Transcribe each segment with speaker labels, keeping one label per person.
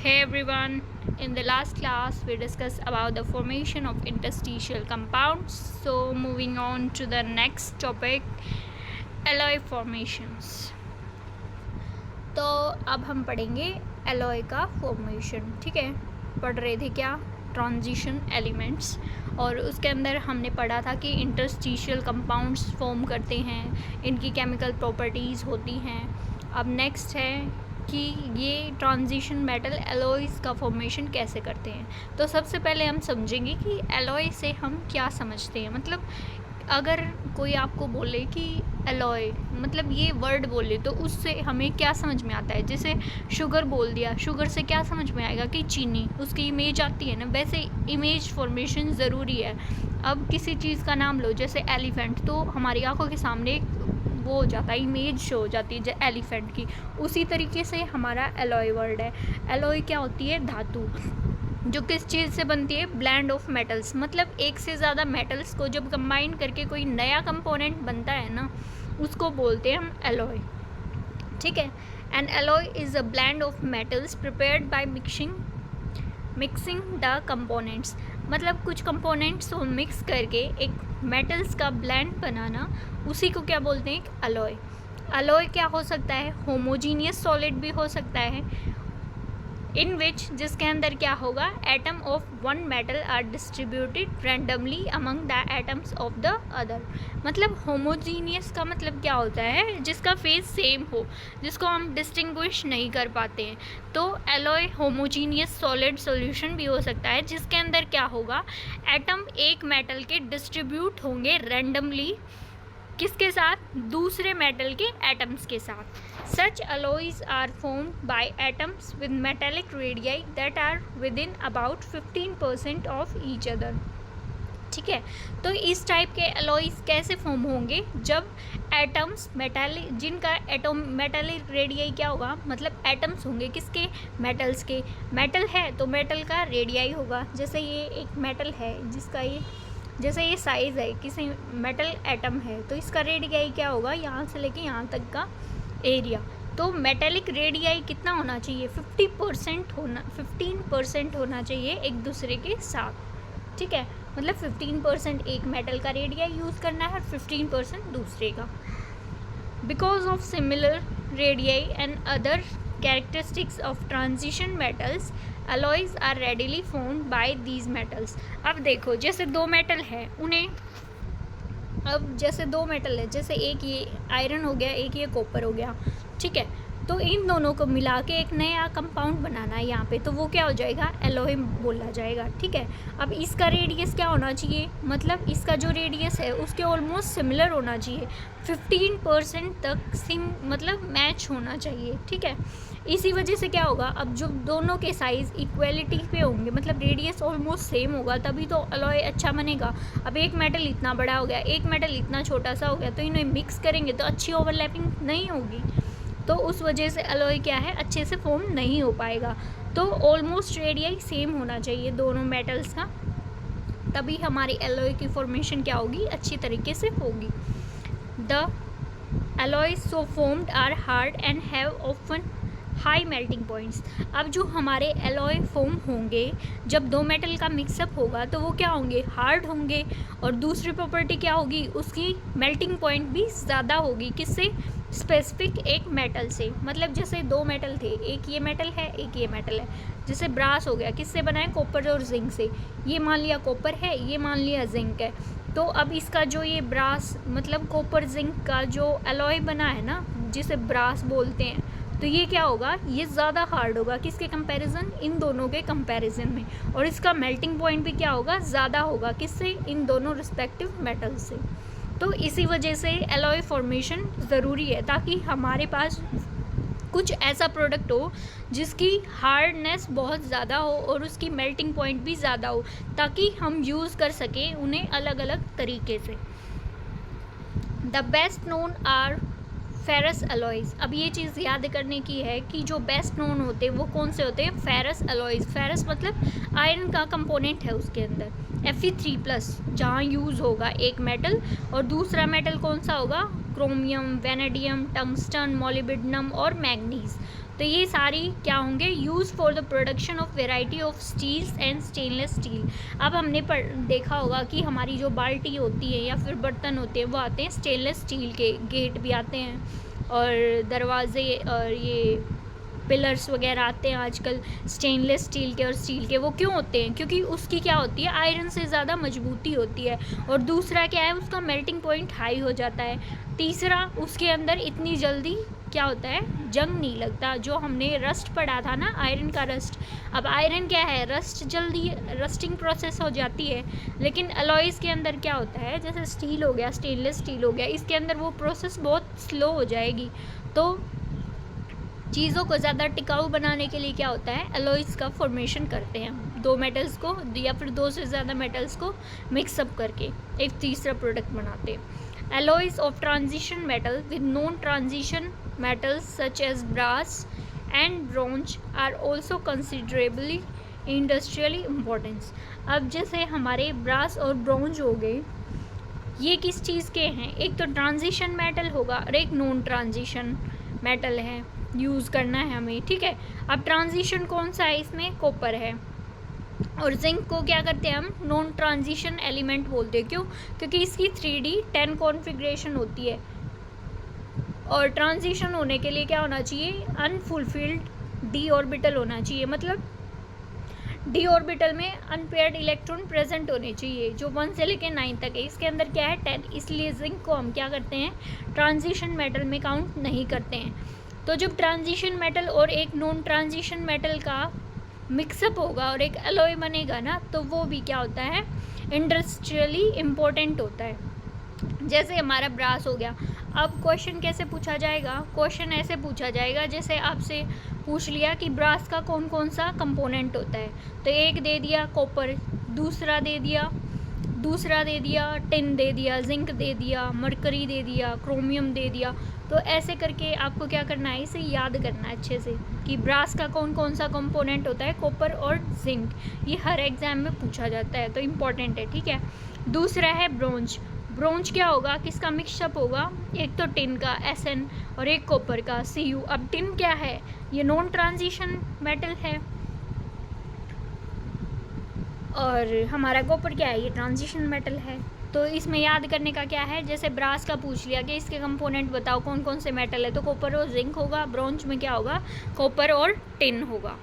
Speaker 1: Hey everyone, in the last class we discussed about the formation of interstitial compounds. So moving on to the next topic, alloy formations. तो अब हम पढ़ेंगे alloy का formation. ठीक है, पढ़ रहे थे क्या, ट्रांजिशन एलिमेंट्स, और उसके अंदर हमने पढ़ा था कि इंटरस्टिशियल कंपाउंड्स फॉर्म करते हैं, इनकी केमिकल प्रॉपर्टीज़ होती हैं. अब नेक्स्ट है कि ये ट्रांजिशन मेटल एलॉयज़ का फॉर्मेशन कैसे करते हैं. तो सबसे पहले हम समझेंगे कि एलॉय से हम क्या समझते हैं. मतलब अगर कोई आपको बोले कि एलॉय मतलब ये वर्ड बोले तो उससे हमें क्या समझ में आता है. जैसे शुगर बोल दिया, शुगर से क्या समझ में आएगा कि चीनी, उसकी इमेज आती है ना. वैसे इमेज फॉर्मेशन ज़रूरी है. अब किसी चीज़ का नाम लो, जैसे एलिफेंट, तो हमारी आंखों के सामने वो हो जाता है, इमेज शो हो जाती है एलिफेंट की. उसी तरीके से हमारा एलॉय वर्ड है. एलॉय क्या होती है, धातु, जो किस चीज़ से बनती है, ब्लेंड ऑफ मेटल्स. मतलब एक से ज़्यादा मेटल्स को जब कंबाइन करके कोई नया कंपोनेंट बनता है ना, उसको बोलते हैं हम एलॉय. ठीक है. N alloy is a blend of metals prepared by mixing the components. मतलब कुछ कंपोनेंट्स को मिक्स करके एक मेटल्स का ब्लेंड बनाना, उसी को क्या बोलते हैं, एक एलॉय. एलॉय क्या हो सकता है, होमोजीनियस सॉलिड भी हो सकता है, इन विच जिसके अंदर क्या होगा, atom of one metal are distributed randomly among the atoms of the other. मतलब होमोजीनियस का मतलब क्या होता है, जिसका फेज सेम हो, जिसको हम डिस्टिंग्विश नहीं कर पाते हैं. तो एलॉय होमोजीनियस सॉलिड सॉल्यूशन भी हो सकता है, जिसके अंदर क्या होगा, एटम एक मेटल के डिस्ट्रीब्यूट होंगे रैंडमली, किसके साथ, दूसरे मेटल के एटम्स के साथ. सच alloys are formed by atoms with metallic radii that are within about 15% of each other. ठीक है. तो इस टाइप के एलॉयज़ कैसे फॉर्म होंगे, जब एटम्स मेटालिक, जिनका एटम मेटालिक रेडियाई क्या होगा, मतलब एटम्स होंगे किसके, मेटल्स के. मेटल है तो मेटल का रेडियाई होगा. जैसे ये एक मेटल है जिसका ये, जैसे ये साइज़ है, किसी मेटल एटम है, तो इसका रेडियाई क्या होगा, यहाँ से लेके यहाँ तक का एरिया. तो मेटेलिक रेडियाई कितना होना चाहिए, 15% होना चाहिए एक दूसरे के साथ. ठीक है. मतलब 15% एक मेटल का रेडियाई यूज़ करना है और 15% दूसरे का. Because of similar radii and other characteristics of transition metals, alloys are readily formed by these metals. अब देखो, जैसे दो मेटल है, उन्हें, अब जैसे दो मेटल है, जैसे एक ये आयरन हो गया, एक ये कॉपर हो गया. ठीक है. तो इन दोनों को मिला के एक नया कंपाउंड बनाना है यहाँ पे, तो वो क्या हो जाएगा, एलॉय बोला जाएगा. ठीक है. अब इसका रेडियस क्या होना चाहिए, मतलब इसका जो रेडियस है उसके ऑलमोस्ट सिमिलर होना चाहिए, 15% तक मतलब मैच होना चाहिए. ठीक है. इसी वजह से क्या होगा, अब जो दोनों के साइज़ इक्वलिटी पे होंगे, मतलब रेडियस ऑलमोस्ट सेम होगा, तभी तो अलॉय अच्छा बनेगा. अब एक मेटल इतना बड़ा हो गया, एक मेटल इतना छोटा सा हो गया, तो इन्हें मिक्स करेंगे तो अच्छी ओवरलैपिंग नहीं होगी. तो उस वजह से अलॉय क्या है, अच्छे से फॉर्म नहीं हो पाएगा. तो ऑलमोस्ट रेडियाई सेम होना चाहिए दोनों मेटल्स का, तभी हमारी एलॉय की फॉर्मेशन क्या होगी, अच्छी तरीके से होगी. The alloys so formed are hard and have often high melting points. अब जो हमारे एलॉय फॉर्म होंगे, जब दो मेटल का मिक्सअप होगा, तो वो क्या होंगे, हार्ड होंगे. और दूसरी प्रॉपर्टी क्या होगी, उसकी मेल्टिंग पॉइंट भी ज़्यादा होगी. किससे, स्पेसिफिक एक मेटल से. मतलब जैसे दो मेटल थे, एक ये मेटल है, एक ये मेटल है. जैसे ब्रास हो गया, किससे बना है, कॉपर और जिंक से. ये मान लिया कॉपर है, ये मान लिया जिंक है. तो अब इसका जो ये ब्रास मतलब कॉपर जिंक का जो एलॉय बना है ना, जिसे ब्रास बोलते हैं, तो ये क्या होगा, ये ज़्यादा हार्ड होगा. किसके कंपैरिजन, इन दोनों के कंपैरिजन में. और इसका मेल्टिंग पॉइंट भी क्या होगा, ज़्यादा होगा. किससे, इन दोनों रिस्पेक्टिव मेटल से. तो इसी वजह से एलॉय फॉर्मेशन ज़रूरी है, ताकि हमारे पास कुछ ऐसा प्रोडक्ट हो जिसकी हार्डनेस बहुत ज़्यादा हो और उसकी मेल्टिंग पॉइंट भी ज़्यादा हो, ताकि हम यूज़ कर सकें उन्हें अलग अलग तरीके से. The best known are ferrous alloys. अब ये चीज़ याद करने की है कि जो बेस्ट नोन होते हैं वो कौन से होते हैं, फेरस एलॉयज़. फेरस मतलब आयरन का कंपोनेंट है उसके अंदर. Fe3+, जहाँ यूज़ होगा एक मेटल, और दूसरा मेटल कौन सा होगा, क्रोमियम, वेनेडियम, टंगस्टन, मोलिब्डेनम और मैग्नीज. तो ये सारी क्या होंगे, use for the production of variety of steels and stainless steel. अब हमने देखा होगा कि हमारी जो बाल्टी होती है या फिर बर्तन होते हैं वो आते हैं स्टेनलेस स्टील के, गेट भी आते हैं और दरवाजे और ये पिलर्स वगैरह आते हैं आजकल स्टेनलेस स्टील के और स्टील के। वो क्यों होते हैं, क्योंकि उसकी क्या होती है, आयरन से ज़्यादा मजबूती होती है, और दूसरा क्या है, उसका मेल्टिंग पॉइंट हाई हो जाता है। तीसरा, उसके अंदर इतनी जल्दी क्या होता है, जंग नहीं लगता। जो हमने रस्ट पढ़ा था ना, आयरन का रस्ट, अब आयरन क्या है, रस्ट जल्दी रस्टिंग प्रोसेस हो जाती है, लेकिन अलॉयज़ के अंदर क्या होता है, जैसे स्टील हो गया, स्टेनलेस स्टील हो गया, इसके अंदर वो प्रोसेस बहुत स्लो हो जाएगी। तो चीज़ों को ज़्यादा टिकाऊ बनाने के लिए क्या होता है, अलॉयज़ का फॉर्मेशन करते हैं, दो मेटल्स को या फिर दो से ज़्यादा मेटल्स को मिक्सअप करके एक तीसरा प्रोडक्ट बनाते हैं। Alloys of transition metal with non-transition metals such as brass and bronze are also considerably industrially importance। अब जैसे हमारे ब्रास और ब्रॉन्ज हो गए, ये किस चीज़ के हैं, एक तो ट्रांजिशन मेटल होगा और एक नॉन ट्रांजिशन मेटल है, यूज़ करना है हमें, ठीक है। अब ट्रांजिशन कौन सा है, इसमें कॉपर है, और जिंक को क्या करते हैं हम, नॉन ट्रांजिशन एलिमेंट बोलते हैं। क्यों, क्योंकि इसकी 3D10 कॉन्फ़िगरेशन होती है, और ट्रांजिशन होने के लिए क्या होना चाहिए, अनफुलफिल्ड डी ऑर्बिटल होना चाहिए। मतलब डी ऑर्बिटल में अनपेयर्ड इलेक्ट्रॉन प्रेजेंट होने चाहिए, जो 1 से लेकर 9 तक है। इसके अंदर क्या है, 10, इसलिए जिंक को हम क्या करते हैं, ट्रांजिशन मेटल में काउंट नहीं करते हैं। तो जब ट्रांजिशन मेटल और एक नॉन ट्रांजिशन मेटल का मिक्सअप होगा और एक अलॉय बनेगा ना, तो वो भी क्या होता है, इंडस्ट्रियली इम्पोर्टेंट होता है। जैसे हमारा ब्रास हो गया। अब क्वेश्चन कैसे पूछा जाएगा, क्वेश्चन ऐसे पूछा जाएगा जैसे आपसे पूछ लिया कि ब्रास का कौन कौन सा कंपोनेंट होता है, तो एक दे दिया कॉपर, दूसरा दे दिया टिन दे दिया, जिंक दे दिया, मरकरी दे दिया, क्रोमियम दे दिया। तो ऐसे करके आपको क्या करना है, इसे याद करना है अच्छे से कि ब्रास का कौन कौन सा कंपोनेंट होता है, कॉपर और जिंक। ये हर एग्जाम में पूछा जाता है, तो इम्पॉर्टेंट है, ठीक है। दूसरा है ब्रोंज। ब्रोंज क्या होगा, किसका मिक्सअप होगा, एक तो टिन का Sn और एक कॉपर का Cu। अब टिन क्या है, ये नॉन ट्रांजिशन मेटल है, और हमारा कॉपर क्या है, ये ट्रांजिशन मेटल है। तो इसमें याद करने का क्या है, जैसे ब्रास का पूछ लिया कि इसके कंपोनेंट बताओ कौन कौन से मेटल है, तो कॉपर और जिंक होगा। ब्रोंज में क्या होगा, कॉपर और टिन होगा।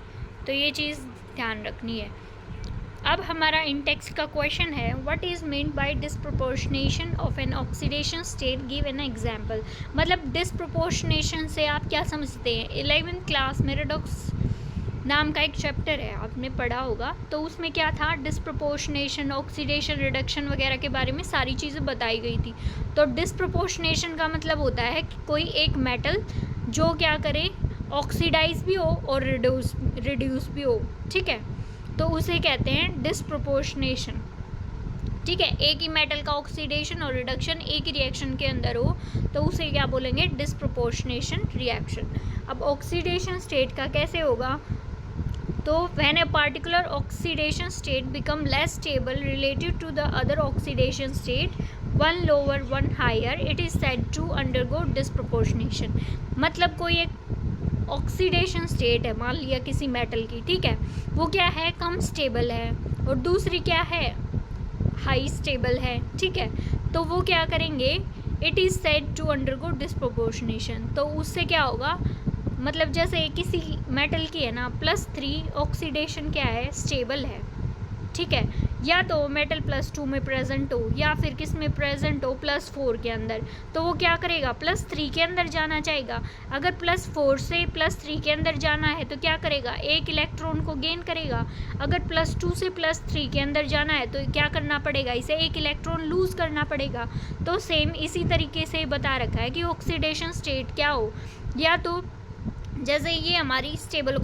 Speaker 1: तो ये चीज़ ध्यान रखनी है। अब हमारा इन टेक्स्ट का क्वेश्चन है, what is mean by disproportionation of an oxidation state, give an example. मतलब डिसप्रोपोर्शनेशन से आप क्या समझते हैं, 11th क्लास में रेडॉक्स नाम का एक चैप्टर है, आपने पढ़ा होगा, तो उसमें क्या था, डिसप्रोपोर्शनेशन, ऑक्सीडेशन, रिडक्शन वगैरह के बारे में सारी चीज़ें बताई गई थी। तो डिसप्रोपोर्शनेशन का मतलब होता है कि कोई एक मेटल जो क्या करे, ऑक्सीडाइज भी हो और रिड्यूस भी हो, ठीक है, तो उसे कहते हैं डिसप्रोपोर्शनेशन, ठीक है। एक ही मेटल का ऑक्सीडेशन और रिडक्शन एक ही रिएक्शन के अंदर हो, तो उसे क्या बोलेंगे, डिसप्रोपोर्शनेशन रिएक्शन। अब ऑक्सीडेशन स्टेट का कैसे होगा, तो when a particular oxidation state become less stable related to the other oxidation state, one lower one higher, it is said to undergo disproportionation. मतलब कोई एक ऑक्सीडेशन स्टेट है, मान लिया किसी मेटल की, ठीक है, वो क्या है, कम स्टेबल है, और दूसरी क्या है, हाई स्टेबल है, ठीक है, तो वो क्या करेंगे, it is said to undergo disproportionation. तो उससे क्या होगा, मतलब जैसे किसी मेटल की है ना, +3 ऑक्सीडेशन क्या है, स्टेबल है, ठीक है, या तो मेटल +2 में प्रेजेंट हो या फिर किस में प्रेजेंट हो, +4 के अंदर, तो वो क्या करेगा, +3 के अंदर जाना चाहेगा। अगर +4 से +3 के अंदर जाना है तो क्या करेगा, एक इलेक्ट्रॉन को गेन करेगा। अगर +2 से +3 के अंदर जाना है तो क्या करना पड़ेगा, इसे एक इलेक्ट्रॉन लूज़ करना पड़ेगा। तो सेम इसी तरीके से बता रखा है कि ऑक्सीडेशन स्टेट क्या हो, या तो जैसे ये हमारी स्टेबल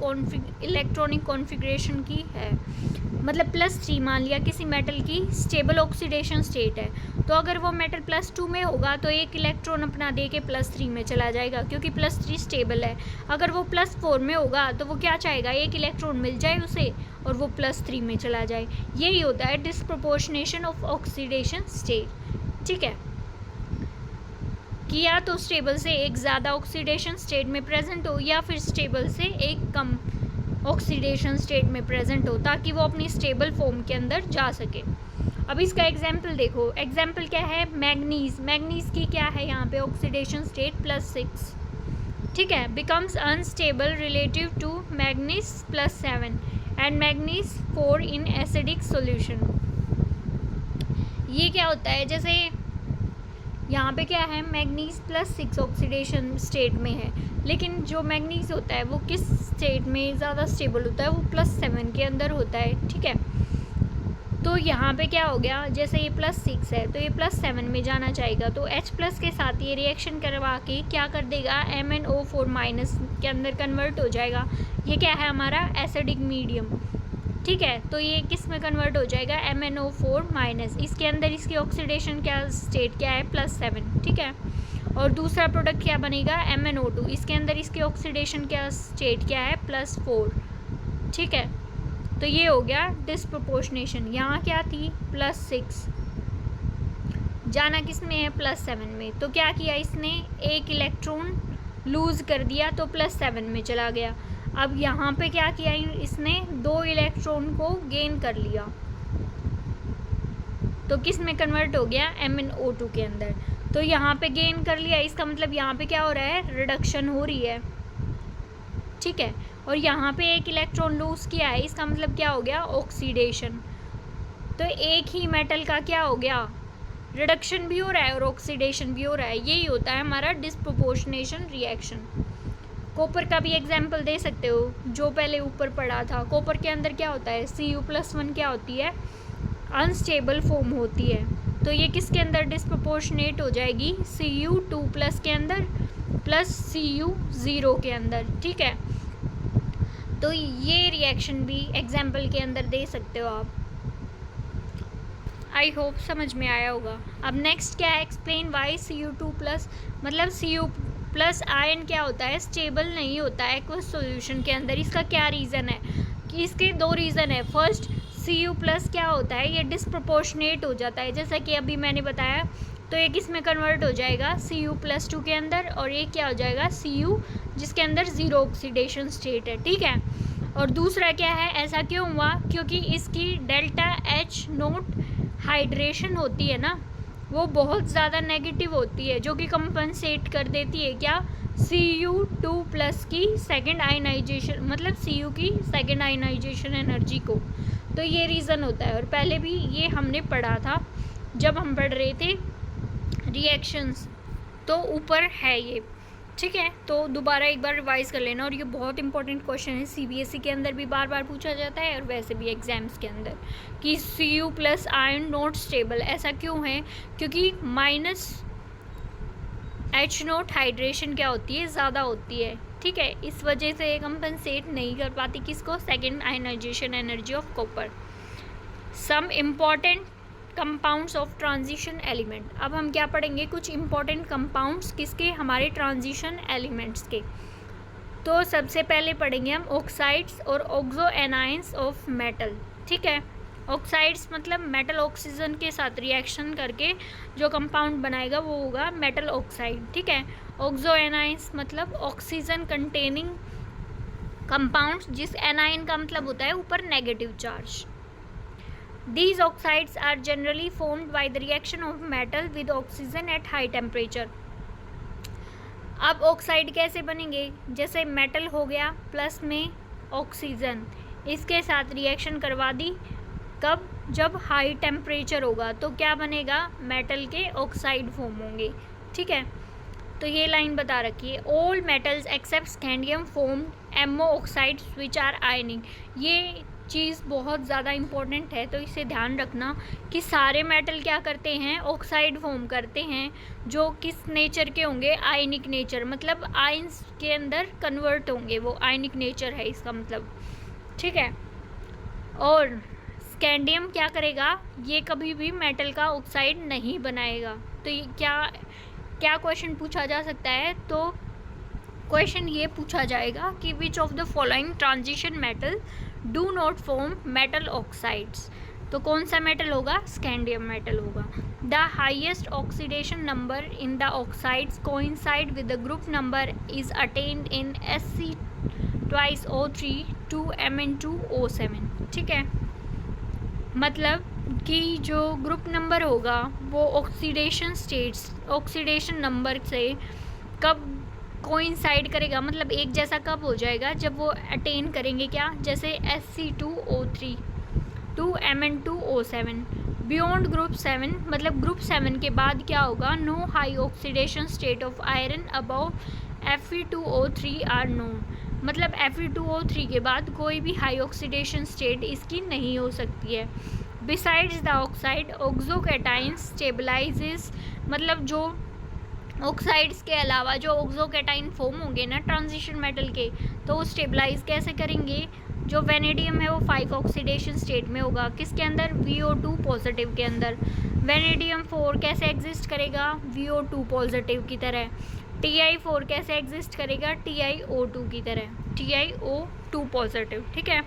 Speaker 1: इलेक्ट्रॉनिक कॉन्फ़िगरेशन की है, मतलब +3 मान लिया किसी मेटल की स्टेबल ऑक्सीडेशन स्टेट है, तो अगर वो मेटल +2 में होगा तो एक इलेक्ट्रॉन अपना दे के +3 में चला जाएगा, क्योंकि +3 स्टेबल है। अगर वो +4 में होगा तो वो क्या चाहेगा, एक इलेक्ट्रॉन मिल जाए उसे और वो +3 में चला जाए। यही होता है डिसप्रोपोर्शनेशन ऑफ ऑक्सीडेशन स्टेट, ठीक है। कि या तो स्टेबल से एक ज़्यादा ऑक्सीडेशन स्टेट में प्रेजेंट हो या फिर स्टेबल से एक कम ऑक्सीडेशन स्टेट में प्रेजेंट हो, ताकि वो अपनी स्टेबल फॉर्म के अंदर जा सके। अब इसका एग्जाम्पल देखो, एग्जाम्पल क्या है, मैग्नीज। मैग्नीज की क्या है यहाँ पे ऑक्सीडेशन स्टेट +6, ठीक है, becomes unstable relative to manganese +7 and manganese 4 in acidic solution. ये क्या होता है, जैसे यहाँ पे क्या है, मैग्नीज +6 ऑक्सीडेशन स्टेट में है, लेकिन जो मैग्नीज होता है वो किस स्टेट में ज़्यादा स्टेबल होता है, वो +7 के अंदर होता है, ठीक है। तो यहाँ पे क्या हो गया, जैसे ये +6 है तो ये +7 में जाना चाहेगा, तो H+ के साथ ये रिएक्शन करवा के क्या कर देगा, MnO4- के अंदर कन्वर्ट हो जाएगा। ये क्या है हमारा एसिडिक मीडियम, ठीक है, तो ये किस में कन्वर्ट हो जाएगा, MnO4-। इसके अंदर इसकी ऑक्सीडेशन क्या स्टेट क्या है, +7, ठीक है। और दूसरा प्रोडक्ट क्या बनेगा, MnO2, इसके अंदर इसकी ऑक्सीडेशन क्या स्टेट क्या है, +4, ठीक है। तो ये हो गया डिस्प्रोपोर्शनेशन। यहाँ क्या थी, +6, जाना किस में है, +7 में, तो क्या किया इसने, एक इलेक्ट्रॉन लूज़ कर दिया तो +7 में चला गया। अब यहाँ पे क्या किया इसने, 2 इलेक्ट्रॉन को गेन कर लिया, तो किस में कन्वर्ट हो गया, MnO2 के अंदर। तो यहाँ पे गेन कर लिया, इसका मतलब यहाँ पे क्या हो रहा है, रिडक्शन हो रही है, ठीक है। और यहाँ पे एक इलेक्ट्रॉन लूज किया है, इसका मतलब क्या हो गया, ऑक्सीडेशन। तो एक ही मेटल का क्या हो गया, रिडक्शन भी हो रहा है और ऑक्सीडेशन भी हो रहा है। यही होता है हमारा डिस्प्रोपोर्शनेशन रिएक्शन। कॉपर का भी एग्जाम्पल दे सकते हो, जो पहले ऊपर पढ़ा था। कॉपर के अंदर क्या होता है, Cu+1 क्या होती है, अनस्टेबल फॉर्म होती है, तो ये किसके अंदर डिस्प्रोपोर्शनेट हो जाएगी, Cu2+ के अंदर प्लस Cu0 के अंदर, ठीक है। तो ये रिएक्शन भी एग्जाम्पल के अंदर दे सकते हो आप। आई होप समझ में आया होगा। अब नेक्स्ट क्या है, एक्सप्लेन वाई Cu2+, मतलब Cu+ आयन क्या होता है, स्टेबल नहीं होता है एक्वस सॉल्यूशन के अंदर। इसका क्या रीज़न है, कि इसके 2 रीज़न है। फर्स्ट, Cu+ क्या होता है, ये डिस्प्रोपोर्शनेट हो जाता है, जैसा कि अभी मैंने बताया। तो ये किस में कन्वर्ट हो जाएगा, Cu+2 के अंदर, और ये क्या हो जाएगा, Cu जिसके अंदर 0 ऑक्सीडेशन स्टेट है, ठीक है। और दूसरा क्या है, ऐसा क्यों हुआ, क्योंकि इसकी ΔH0 हाइड्रेशन होती है ना, वो बहुत ज़्यादा नेगेटिव होती है, जो कि कंपनसेट कर देती है क्या, Cu2+ की सेकेंड आयनाइजेशन, मतलब Cu की सेकेंड आयनाइजेशन एनर्जी को। तो ये रीज़न होता है, और पहले भी ये हमने पढ़ा था जब हम पढ़ रहे थे रिएक्शंस, तो ऊपर है ये, ठीक है। तो दोबारा एक बार रिवाइज कर लेना, और ये बहुत इंपॉर्टेंट क्वेश्चन है, CBSE के अंदर भी बार बार पूछा जाता है और वैसे भी एग्जाम्स के अंदर, कि Cu+ आयन नॉट स्टेबल। ऐसा क्यों है, क्योंकि -H0 हाइड्रेशन क्या होती है, ज़्यादा होती है, ठीक है। इस वजह से ये कंपनसेट नहीं कर पाती किसको, second ionization energy of copper. Some important compounds of transition element. अब हम क्या पढ़ेंगे, कुछ इंपॉर्टेंट कंपाउंड्स किसके, हमारे ट्रांजिशन एलिमेंट्स के। तो सबसे पहले पढ़ेंगे हम ऑक्साइड्स और ऑक्सो एनाइंस ऑफ मेटल, ठीक है। ऑक्साइड्स मतलब मेटल ऑक्सीजन के साथ रिएक्शन करके जो कंपाउंड बनाएगा वो होगा मेटल ऑक्साइड, ठीक है। ऑक्सो एनाइंस मतलब ऑक्सीजन कंटेनिंग कंपाउंड्स, जिस एनाइन का मतलब होता है ऊपर negative charge. These oxides are generally formed by the reaction of metal with oxygen at high temperature. अब ऑक्साइड कैसे बनेंगे, जैसे मेटल हो गया प्लस में ऑक्सीजन, इसके साथ रिएक्शन करवा दी, कब, जब हाई टेम्परेचर होगा, तो क्या बनेगा, मेटल के ऑक्साइड फॉर्म होंगे, ठीक है। तो ये लाइन बता रखी है, all metals except scandium form MO oxides which are ionic. ये चीज़ बहुत ज़्यादा इम्पोर्टेंट है, तो इसे ध्यान रखना कि सारे मेटल क्या करते हैं, ऑक्साइड फॉर्म करते हैं, जो किस नेचर के होंगे, आयनिक नेचर, मतलब आयंस के अंदर कन्वर्ट होंगे, वो आयनिक नेचर है इसका मतलब, ठीक है। और स्कैंडियम क्या करेगा, ये कभी भी मेटल का ऑक्साइड नहीं बनाएगा। तो ये क्या क्वेश्चन पूछा जा सकता है, तो क्वेश्चन ये पूछा जाएगा कि which of the following transition metal do not form metal oxides. तो कौन सा मेटल होगा? स्कैंडियम मेटल होगा। The highest oxidation number in the oxides coincide with the group number is attend in Sc2O3 2Mn2O7। ठीक है, मतलब कि जो ग्रुप नंबर होगा वो ऑक्सीडेशन नंबर से कब कोइंसाइड करेगा, मतलब एक जैसा कब हो जाएगा? जब वो अटेन करेंगे क्या? जैसे Sc2O3 2Mn2O7 बियॉन्ड ग्रुप 7, मतलब ग्रुप 7 के बाद क्या होगा? No high oxidation state of iron above Fe2O3 are known, मतलब Fe2O3 के बाद कोई भी हाई ऑक्सीडेशन स्टेट इसकी नहीं हो सकती है। बिसाइड्स द ऑक्साइड ऑक्सोकैटाइंस स्टेबलाइजेस, मतलब जो ऑक्साइड्स के अलावा जो ऑक्सोकैटाइन फॉर्म होंगे ना ट्रांजिशन मेटल के, तो वो स्टेबलाइज कैसे करेंगे? जो वेनेडियम है वो 5 ऑक्सीडेशन स्टेट में होगा, किसके अंदर? VO2 पॉजिटिव के अंदर। वेनेडियम 4 कैसे एग्जिस्ट करेगा? VO2 पॉजिटिव की तरह। Ti4 कैसे एग्जिस्ट करेगा? TiO2 की तरह, TiO2 पॉजिटिव। ठीक है,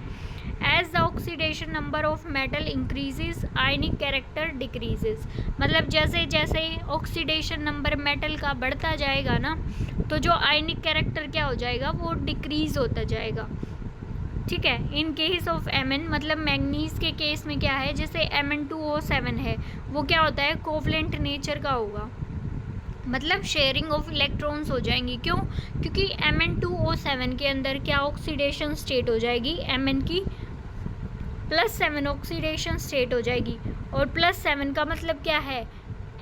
Speaker 1: as the oxidation number of metal increases ionic character decreases, मतलब जैसे जैसे ऑक्सीडेशन नंबर मेटल का बढ़ता जाएगा ना, तो जो आयनिक कैरेक्टर क्या हो जाएगा? वो डिक्रीज होता जाएगा। ठीक है, इन केस ऑफ Mn, मतलब मैग्नीज के केस में क्या है? जैसे Mn2O7 है, वो क्या होता है? कोवलेंट नेचर का होगा, मतलब शेयरिंग ऑफ इलेक्ट्रॉन्स हो जाएंगी। क्यों? क्योंकि Mn2O7 के अंदर क्या ऑक्सीडेशन स्टेट हो जाएगी? Mn की +7 ऑक्सीडेशन स्टेट हो जाएगी, और +7 का मतलब क्या है?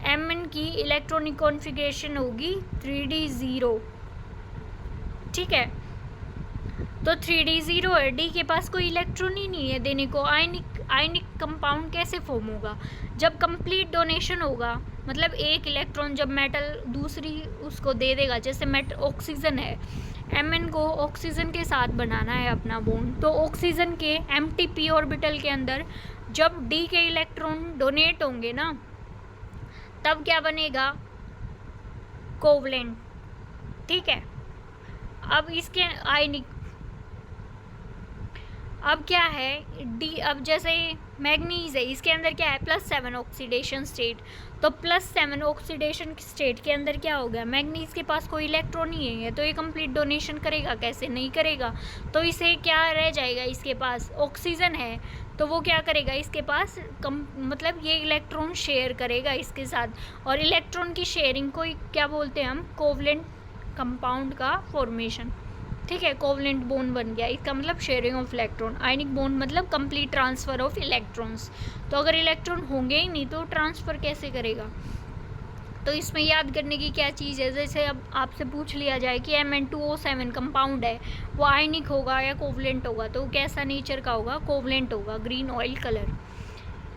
Speaker 1: Mn की इलेक्ट्रॉनिक कॉन्फ़िगरेशन होगी 3d0। ठीक है, तो 3d0 है, D के पास कोई इलेक्ट्रॉन ही नहीं है देने को। आयनिक कंपाउंड कैसे फॉर्म होगा? जब कंप्लीट डोनेशन होगा, मतलब एक इलेक्ट्रॉन जब मेटल दूसरी उसको दे देगा, जैसे ऑक्सीजन है, Mn को ऑक्सीजन के साथ बनाना है अपना बॉन्ड, तो ऑक्सीजन के एम्प्टी p ऑर्बिटल के अंदर जब D के इलेक्ट्रॉन डोनेट होंगे ना, तब क्या बनेगा? कोवलेंट। ठीक है, अब इसके आयनिक, अब क्या है? डी, अब जैसे मैग्नीज है, इसके अंदर क्या है? +7 ऑक्सीडेशन स्टेट, तो +7 ऑक्सीडेशन स्टेट के अंदर क्या हो गया? मैग्नीज के पास कोई इलेक्ट्रॉन ही है, तो ये कंप्लीट डोनेशन करेगा कैसे? नहीं करेगा। तो इसे क्या रह जाएगा? इसके पास ऑक्सीजन है, तो वो क्या करेगा? इसके पास मतलब ये इलेक्ट्रॉन शेयर करेगा इसके साथ, और इलेक्ट्रॉन की शेयरिंग को क्या बोलते हैं हम? कोवलेंट कंपाउंड का फॉर्मेशन। ठीक है, कोवलेंट बॉन्ड बन गया, इसका मतलब sharing of electron. Ionic bond मतलब कंप्लीट ट्रांसफ़र ऑफ इलेक्ट्रॉन्स। तो अगर इलेक्ट्रॉन होंगे ही नहीं तो ट्रांसफ़र कैसे करेगा? तो इसमें याद करने की क्या चीज़ है? जैसे अब आपसे पूछ लिया जाए कि Mn2O7 कंपाउंड है, वो आयनिक होगा या कोवलेंट होगा, तो कैसा नेचर का होगा? कोवलेंट होगा, ग्रीन ऑयल कलर।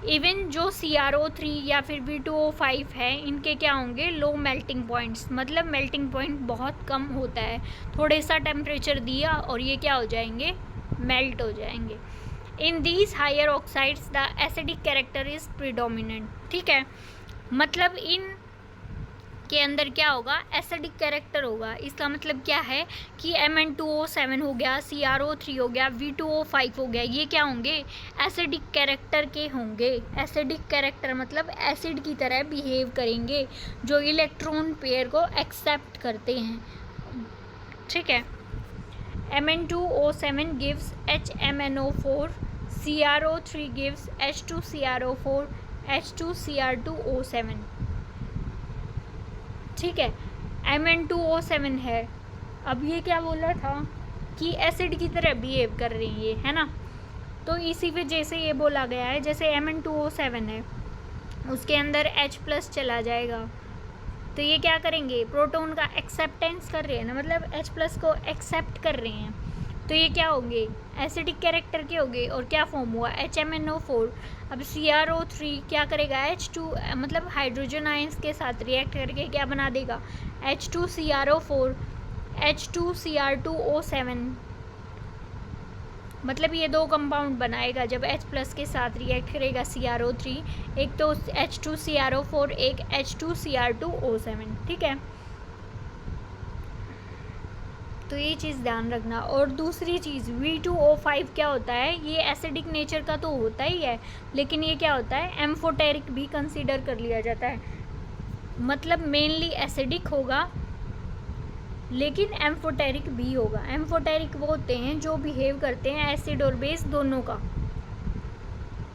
Speaker 1: इवन जो CrO3 या फिर V2O5 है, इनके क्या होंगे? लो मेल्टिंग पॉइंट्स, मतलब मेल्टिंग पॉइंट बहुत कम होता है, थोड़े सा टेम्परेचर दिया और ये क्या हो जाएंगे? मेल्ट हो जाएंगे। In these higher oxides the acidic character is predominant. ठीक है, मतलब इन के अंदर क्या होगा? एसिडिक कैरेक्टर होगा। इसका मतलब क्या है कि Mn2O7 हो गया, CrO3 हो गया, V2O5 हो गया, ये क्या होंगे? एसिडिक कैरेक्टर के होंगे। एसिडिक कैरेक्टर मतलब एसिड की तरह बिहेव करेंगे, जो इलेक्ट्रॉन पेयर को एक्सेप्ट करते हैं। ठीक है, Mn2O7 gives HMnO4, CrO3 gives H2CrO4, H2Cr2O7। ठीक है, Mn2O7 है, अब ये क्या बोला था कि एसिड की तरह बिहेव कर रही है ना, तो इसी वजह से ये बोला गया है। जैसे Mn2O7 है, उसके अंदर H+ चला जाएगा, तो ये क्या करेंगे? प्रोटॉन का एक्सेप्टेंस कर रहे हैं ना, मतलब H+ को एक्सेप्ट कर रहे हैं, तो ये क्या होंगे? एसिडिक कैरेक्टर के होंगे, और क्या फॉर्म हुआ? HMnO4। अब CrO3 क्या करेगा? H2 मतलब हाइड्रोजन आयंस के साथ रिएक्ट करके क्या बना देगा? H2CrO4, H2Cr2O7, मतलब ये दो कंपाउंड बनाएगा जब H+ के साथ रिएक्ट करेगा CrO3, एक तो H2CrO4, एक H2Cr2O7। ठीक है, तो ये चीज़ ध्यान रखना। और दूसरी चीज़ V2O5 क्या होता है, ये एसिडिक नेचर का तो होता ही है, लेकिन ये क्या होता है, एम्फोटेरिक भी कंसीडर कर लिया जाता है। मतलब मेनली एसिडिक होगा लेकिन एम्फोटेरिक भी होगा। एम्फोटेरिक वो होते हैं जो बिहेव करते हैं एसिड और बेस दोनों का,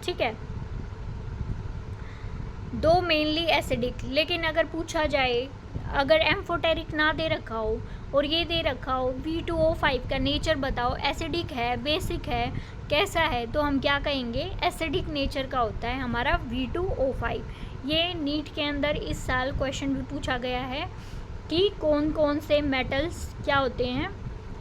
Speaker 1: ठीक है। दो मेनली एसिडिक, लेकिन अगर पूछा जाए, अगर एम्फोटेरिक ना दे रखा हो और ये दे रखा हो V2O5 का नेचर बताओ, एसिडिक है, बेसिक है, कैसा है, तो हम क्या कहेंगे, एसिडिक नेचर का होता है हमारा V2O5। ये नीट के अंदर इस साल क्वेश्चन भी पूछा गया है कि कौन कौन से मेटल्स क्या होते हैं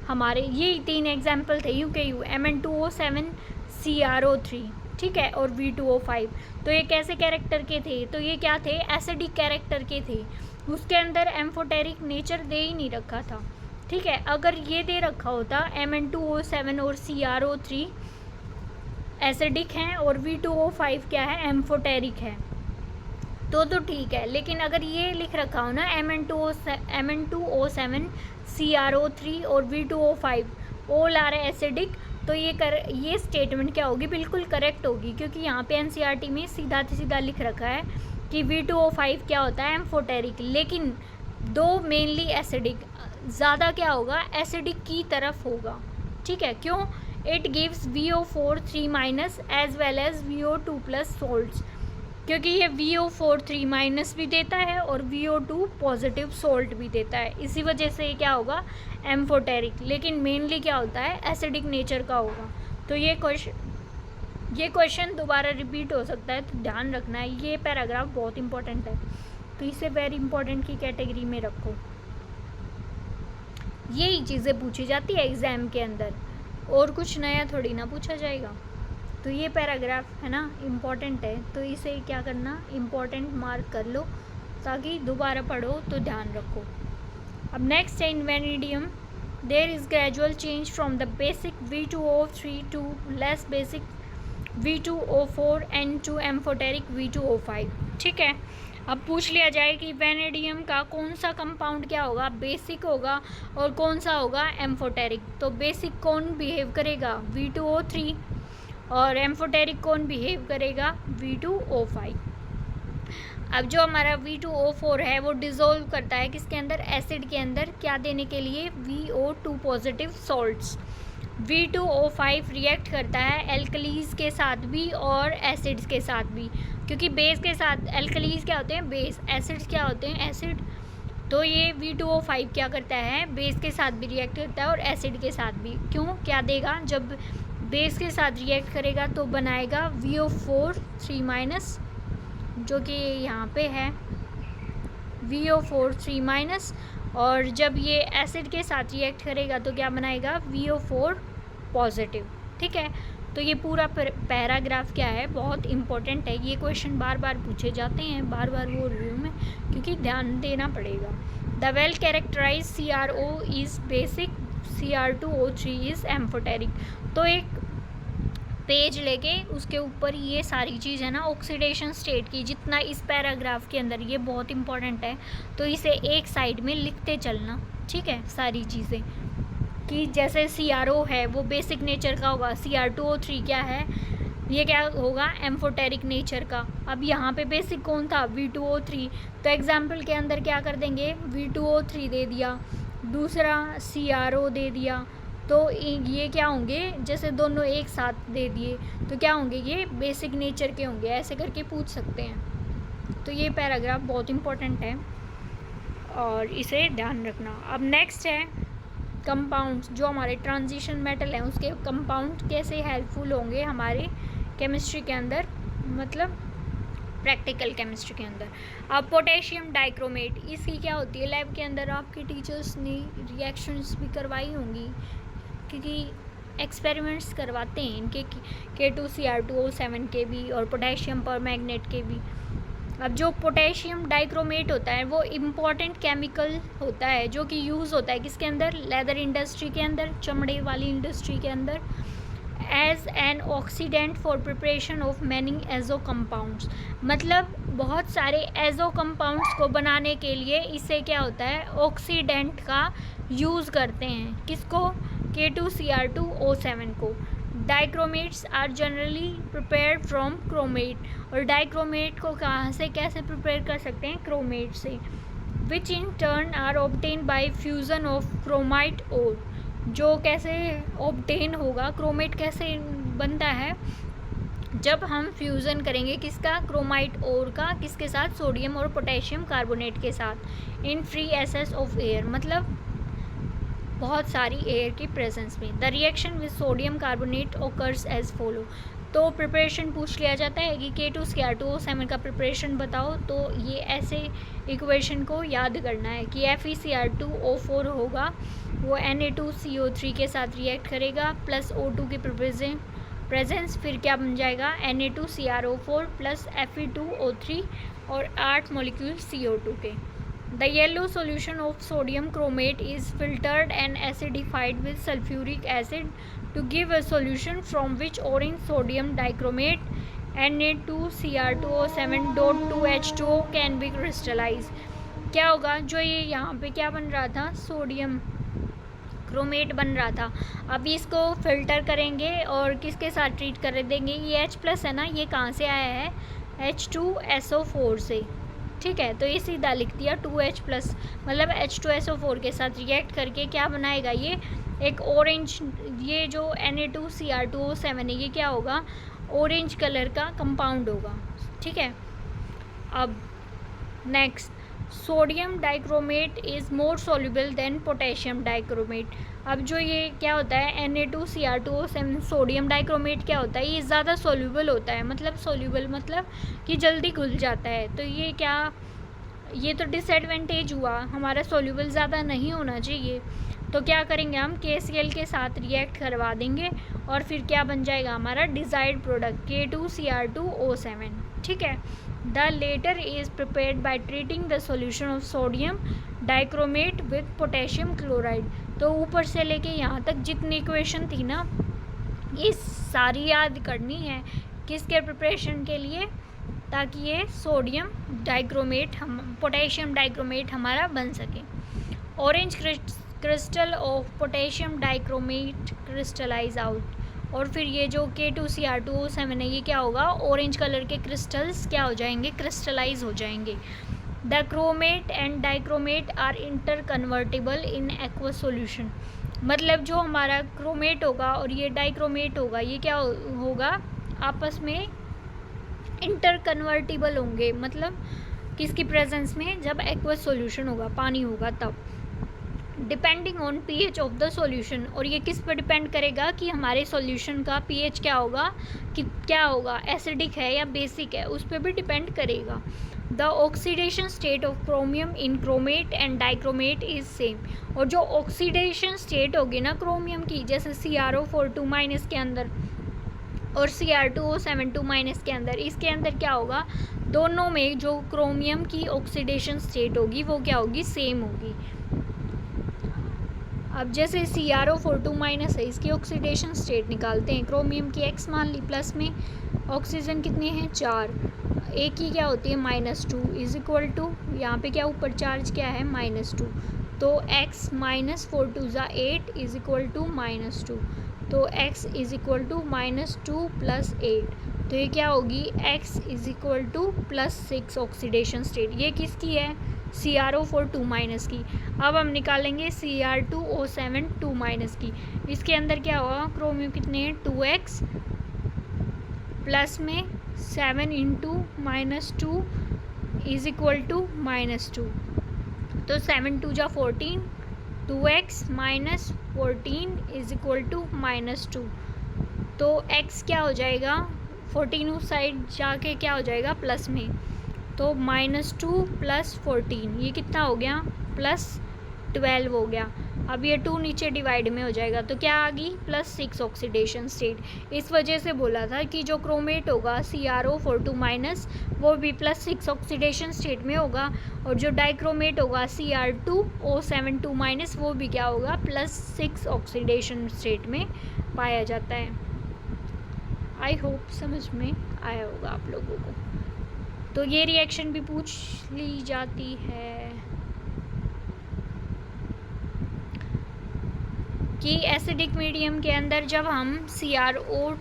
Speaker 1: हमारे। ये 3 एग्जाम्पल थे, UKU, Mn2O7, CrO3, ठीक है, और V2O5। तो ये कैसे कैरेक्टर के थे, तो ये क्या थे, एसिडिक कैरेक्टर के थे। उसके अंदर एम्फोटेरिक नेचर दे ही नहीं रखा था, ठीक है। अगर ये दे रखा होता Mn2O7 और CrO3 एसिडिक हैं और V2O5 क्या है, एम्फोटेरिक है, तो ठीक है। लेकिन अगर ये लिख रखा हो ना Mn2O7, CrO3 और V2O5 ऑल आर एसिडिक, तो ये स्टेटमेंट क्या होगी, बिल्कुल करेक्ट होगी, क्योंकि यहाँ पे NCERT में सीधा सीधा लिख रखा है कि V2O5 क्या होता है, एम्फोटेरिक। लेकिन दो मेनली एसिडिक, ज़्यादा क्या होगा, एसिडिक की तरफ होगा, ठीक है। क्यों, it gives VO4 3- as well as VO2+ salts, क्योंकि ये VO4 3- भी देता है और VO2 पॉजिटिव सोल्ट भी देता है, इसी वजह से ये क्या होगा, एम्फोटेरिक। लेकिन मेनली क्या होता है, एसिडिक नेचर का होगा। तो ये क्वेश्चन दोबारा रिपीट हो सकता है, तो ध्यान रखना है। ये पैराग्राफ बहुत इंपॉर्टेंट है, तो इसे वेरी इंपॉर्टेंट की कैटेगरी में रखो। यही चीज़ें पूछी जाती है एग्ज़ाम के अंदर, और कुछ नया थोड़ी ना पूछा जाएगा। तो ये पैराग्राफ है ना इम्पॉर्टेंट है, तो इसे क्या करना, इम्पॉर्टेंट मार्क कर लो, ताकि दोबारा पढ़ो तो ध्यान रखो। अब नेक्स्ट है, in vanadium there is gradual change from the basic V2O3 to less basic V2O4 and to amphoteric V2O5, ठीक है। अब पूछ लिया जाए कि वेनेडियम का कौन सा कंपाउंड क्या होगा, बेसिक होगा, और कौन सा होगा, एम्फोटेरिक। तो बेसिक कौन बिहेव करेगा, V2O3, और एम्फोटेरिक कौन बिहेव करेगा, V2O5। अब जो हमारा V2O4 है वो डिज़ोल्व करता है किसके अंदर, एसिड के अंदर, क्या देने के लिए, VO2 positive salts. V2O5 react करता है एल्कलीज के साथ भी और एसिड्स के साथ भी, क्योंकि बेस के साथ एल्कलीज क्या होते हैं, बेस, एसिड्स क्या होते हैं, एसिड। तो ये V2O5 क्या करता है, बेस के साथ भी रिएक्ट करता है और एसिड के साथ भी। क्यों, क्या देगा, जब बेस के साथ रिएक्ट करेगा तो बनाएगा VO4 3-, जो कि यहाँ पे है VO4 3-, और जब ये एसिड के साथ रिएक्ट करेगा तो क्या बनाएगा, VO4 पॉजिटिव, ठीक है। तो ये पूरा पैराग्राफ क्या है, बहुत इंपॉर्टेंट है। ये क्वेश्चन बार बार पूछे जाते हैं, बार बार वो रिव्यू में, क्योंकि ध्यान देना पड़ेगा। The well characterise CrO is basic, Cr2O3 is amphoteric. तो एक पेज लेके उसके ऊपर ये सारी चीज़ है ना ऑक्सीडेशन स्टेट की, जितना इस पैराग्राफ के अंदर, ये बहुत इंपॉर्टेंट है, तो इसे एक साइड में लिखते चलना, ठीक है, सारी चीज़ें। कि जैसे CrO है वो बेसिक नेचर का होगा, Cr2O3 क्या है, ये क्या होगा, एम्फोटेरिक नेचर का। अब यहाँ पे बेसिक कौन था, V2O3, तो एग्जाम्पल के अंदर क्या कर देंगे, V2O3 दे दिया, दूसरा CrO दे दिया, तो ये क्या होंगे, जैसे दोनों एक साथ दे दिए तो क्या होंगे, ये बेसिक नेचर के होंगे, ऐसे करके पूछ सकते हैं। तो ये पैराग्राफ बहुत इंपॉर्टेंट है और इसे ध्यान रखना। अब नेक्स्ट है कंपाउंड्स, जो हमारे ट्रांजिशन मेटल हैं उसके कंपाउंड कैसे हेल्पफुल होंगे हमारे केमिस्ट्री के अंदर, मतलब प्रैक्टिकल केमिस्ट्री के अंदर। अब पोटेशियम डाइक्रोमेट, इसकी क्या होती है, लैब के अंदर आपके टीचर्स ने रिएक्शंस भी करवाई होंगी, क्योंकि एक्सपेरिमेंट्स करवाते हैं इनके K2Cr2O7 के भी और पोटेशियम परमैंगनेट के भी। अब जो पोटेशियम डाइक्रोमेट होता है वो इम्पॉर्टेंट केमिकल होता है, जो कि यूज़ होता है किसके अंदर, लेदर इंडस्ट्री के अंदर, चमड़े वाली इंडस्ट्री के अंदर, as an oxidant for preparation of many azo compounds, मतलब बहुत सारे एजो कंपाउंड्स को बनाने के लिए इसे क्या होता है, ऑक्सीडेंट का यूज़ करते हैं। किसको? K2Cr2O7 को। Dichromates are generally prepared from chromate, और डाइक्रोमेट को कहाँ से कैसे प्रिपेयर कर सकते हैं? क्रोमेट से। Which in turn are obtain by fusion of chromite ore, जो कैसे ऑब्टेन होगा, क्रोमेट कैसे बनता है? जब हम फ्यूज़न करेंगे किसका? क्रोमाइट ओर का, किसके साथ? सोडियम और पोटेशियम कार्बोनेट के साथ, in free access of air, मतलब बहुत सारी एयर की प्रेजेंस में। The reaction with sodium carbonate occurs as follow, तो प्रिपरेशन पूछ लिया जाता है कि K2Cr2O7 का प्रिपरेशन बताओ, तो ये ऐसे इक्वेशन को याद करना है कि FeCr2O4 होगा, वो Na2CO3 के साथ रिएक्ट करेगा प्लस O2 की प्रेजेंस, फिर क्या बन जाएगा? Na2CrO4 प्लस Fe2O3 और 8 मॉलिक्यूल CO2 के। The yellow solution of sodium chromate is filtered and acidified with sulfuric acid to give a solution from which orange sodium dichromate Na2Cr2O7.2H2O can be crystallized। क्या होगा? जो ये यहाँ पे क्या बन रहा था? सोडियम क्रोमेट बन रहा था, अभी इसको फिल्टर करेंगे और किसके साथ ट्रीट कर देंगे? ये H+ है ना, ये कहाँ से आया है? H2SO4 से, ठीक है। तो ये सीधा लिख दिया 2H+, मतलब H2SO4 के साथ रिएक्ट करके क्या बनाएगा? ये एक ऑरेंज, ये जो Na2Cr2O7 है, ये क्या होगा? ऑरेंज कलर का कंपाउंड होगा, ठीक है। अब next, sodium dichromate is more soluble than potassium dichromate. अब जो ये क्या होता है, Na2Cr2O7 सोडियम डाइक्रोमेट क्या होता है? ये ज़्यादा सोल्यूबल होता है, मतलब सोल्यूबल मतलब कि जल्दी घुल जाता है। तो ये क्या, ये तो डिसएडवांटेज हुआ, हमारा सोल्यूबल ज़्यादा नहीं होना चाहिए। तो क्या करेंगे हम? KCl के साथ रिएक्ट करवा देंगे और फिर क्या बन जाएगा हमारा डिज़ायर्ड प्रोडक्ट K2Cr2O7, ठीक है। The latter is prepared by treating the solution of sodium dichromate with potassium chloride. तो ऊपर से लेके यहाँ तक जितनी इक्वेशन थी ना, ये सारी याद करनी है, किसके प्रिपरेशन के लिए? ताकि ये सोडियम डाइक्रोमेट, हम पोटेशियम डाइक्रोमेट हमारा बन सके। Orange crystal of potassium dichromate crystallise out, और फिर ये जो K2Cr2O7 है, ये क्या होगा? ऑरेंज कलर के क्रिस्टल्स क्या हो जाएंगे? क्रिस्टलाइज हो जाएंगे। The chromate and dichromate are interconvertible in aqueous solution, मतलब जो हमारा क्रोमेट होगा और ये डाइक्रोमेट होगा, ये क्या होगा? आपस में इंटर कन्वर्टेबल होंगे, मतलब किसकी प्रेजेंस में? जब एक्वस सोल्यूशन होगा, पानी होगा तब। Depending on pH of the solution, और ये किस पर डिपेंड करेगा कि हमारे सॉल्यूशन का pH क्या होगा, कि क्या होगा, एसिडिक है या बेसिक है, उस पर भी डिपेंड करेगा। The oxidation state of chromium in chromate and dichromate is same, और जो ऑक्सीडेशन स्टेट होगी ना क्रोमियम की, जैसे CrO4 2- के अंदर और Cr2O7 2- के अंदर, इसके अंदर क्या होगा? दोनों में जो क्रोमियम की ऑक्सीडेशन स्टेट होगी वो क्या होगी? सेम होगी। अब जैसे CrO4 2- है, इसकी ऑक्सीडेशन स्टेट निकालते हैं। क्रोमियम की X मान ली, प्लस में ऑक्सीजन कितने हैं? 4, एक की क्या होती है? -2 इज इक्वल टू, यहाँ पे क्या ऊपर चार्ज क्या है? -2, तो X -4 = 8 इज इक्वल टू -2, तो X इज इक्वल टू -2 + 8, तो ये क्या होगी? X is equal to +6 oxidation state. ये किसकी है? CrO4 2- की। अब हम निकालेंगे Cr2O7 2- की। इसके अंदर क्या होगा? क्रोमियम कितने हैं? 2x प्लस में 7 × -2 इज इक्वल टू -2, तो 7 × 2 = 14, 2x - 14 इज इक्वल टू -2, तो x क्या हो जाएगा? 14 उस साइड जाके क्या हो जाएगा? प्लस में, तो -2 + 14, ये कितना हो गया? +12 हो गया। अब ये 2 नीचे डिवाइड में हो जाएगा, तो क्या आ गई? +6 ऑक्सीडेशन स्टेट। इस वजह से बोला था कि जो क्रोमेट होगा CrO4 2- वो भी +6 ऑक्सीडेशन स्टेट में होगा, और जो डाइक्रोमेट होगा Cr2O7 2- वो भी क्या होगा? +6 ऑक्सीडेशन स्टेट में पाया जाता है। आई होप समझ में आया होगा आप लोगों को। तो ये रिएक्शन भी पूछ ली जाती है कि एसिडिक मीडियम के अंदर जब हम CrO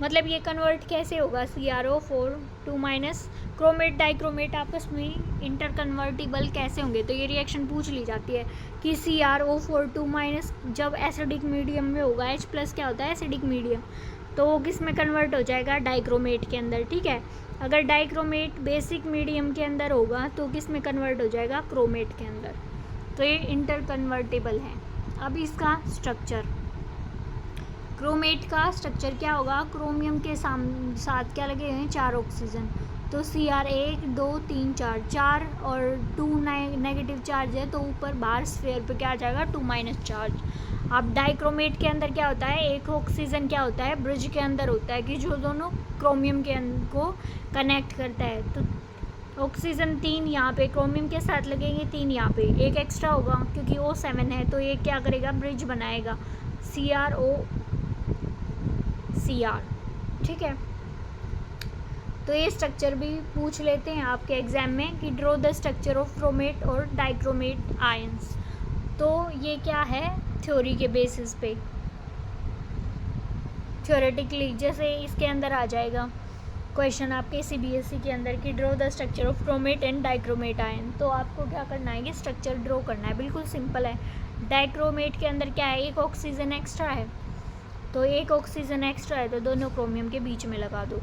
Speaker 1: मतलब ये कन्वर्ट कैसे होगा, CrO4 2- क्रोमेट डाइक्रोमेट आपस में इंटर कन्वर्टिबल कैसे होंगे। तो ये रिएक्शन पूछ ली जाती है कि CrO4 2- जब एसिडिक मीडियम में होगा, H+ क्या होता है एसिडिक मीडियम, तो वो किस में कन्वर्ट हो जाएगा, डाइक्रोमेट के अंदर। ठीक है, अगर डाइक्रोमेट बेसिक मीडियम के अंदर होगा तो किस में कन्वर्ट हो जाएगा, क्रोमेट के अंदर। तो ये इंटर कन्वर्टेबल है। अब इसका स्ट्रक्चर, क्रोमेट का स्ट्रक्चर क्या होगा, क्रोमियम के साथ क्या लगे हुए हैं, 4 ऑक्सीजन। तो Cr 1 2 3 4 और 2 नेगेटिव चार्ज है, तो ऊपर बाहर स्फीयर पे क्या आ जाएगा, 2- चार्ज। अब डाइक्रोमेट के अंदर क्या होता है, एक ऑक्सीजन क्या होता है, ब्रिज के अंदर होता है कि जो दोनों क्रोमियम के को कनेक्ट करता है। तो ऑक्सीजन 3 यहाँ पे क्रोमियम के साथ लगेंगे, 3 यहाँ पे, एक एक्स्ट्रा होगा क्योंकि O7 है, तो ये क्या करेगा, ब्रिज बनाएगा, CrO ठीक है। तो ये स्ट्रक्चर भी पूछ लेते हैं आपके एग्जाम में कि draw the structure of chromate और डाइक्रोमेट आयंस। तो ये क्या है, थ्योरी के बेसिस पे, थ्योरेटिकली जैसे इसके अंदर आ जाएगा क्वेश्चन आपके CBSE के अंदर कि draw the structure of chromate and dichromate ion. तो आपको क्या करना है कि स्ट्रक्चर ड्रॉ करना है, बिल्कुल सिंपल है। डाइक्रोमेट के अंदर क्या है, एक ऑक्सीजन एक्स्ट्रा है, तो एक ऑक्सीजन एक्स्ट्रा है तो दोनों क्रोमियम के बीच में लगा दो,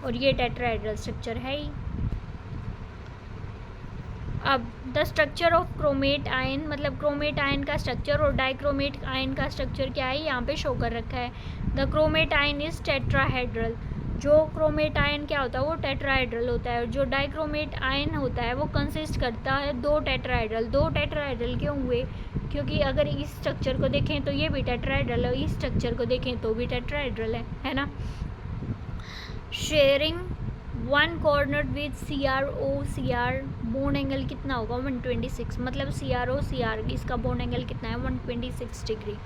Speaker 1: और ये टेट्राहेड्रल स्ट्रक्चर है ही। अब the structure of chromate ion, मतलब क्रोमेट आयन का स्ट्रक्चर और डाइक्रोमेट आयन का स्ट्रक्चर क्या है, यहाँ पे शो कर रखा है। The chromate ion is tetrahedral. जो क्रोमेट आयन क्या होता है, वो टेट्राहेड्रल होता है। जो डाइक्रोमेट आयन होता है वो कंसिस्ट करता है 2 टेट्राहेड्रल। 2 टेट्राहेड्रल क्यों हुए, क्योंकि अगर इस स्ट्रक्चर को देखें तो ये भी टेट्राहेड्रल है, इस स्ट्रक्चर को देखें तो भी टेट्राहेड्रल है ना। Sharing 1 corner with CrO-Cr, bond angle कितना होगा, 126, मतलब CrO-Cr इसका बॉन्ड एंगल कितना है, 126 डिग्री।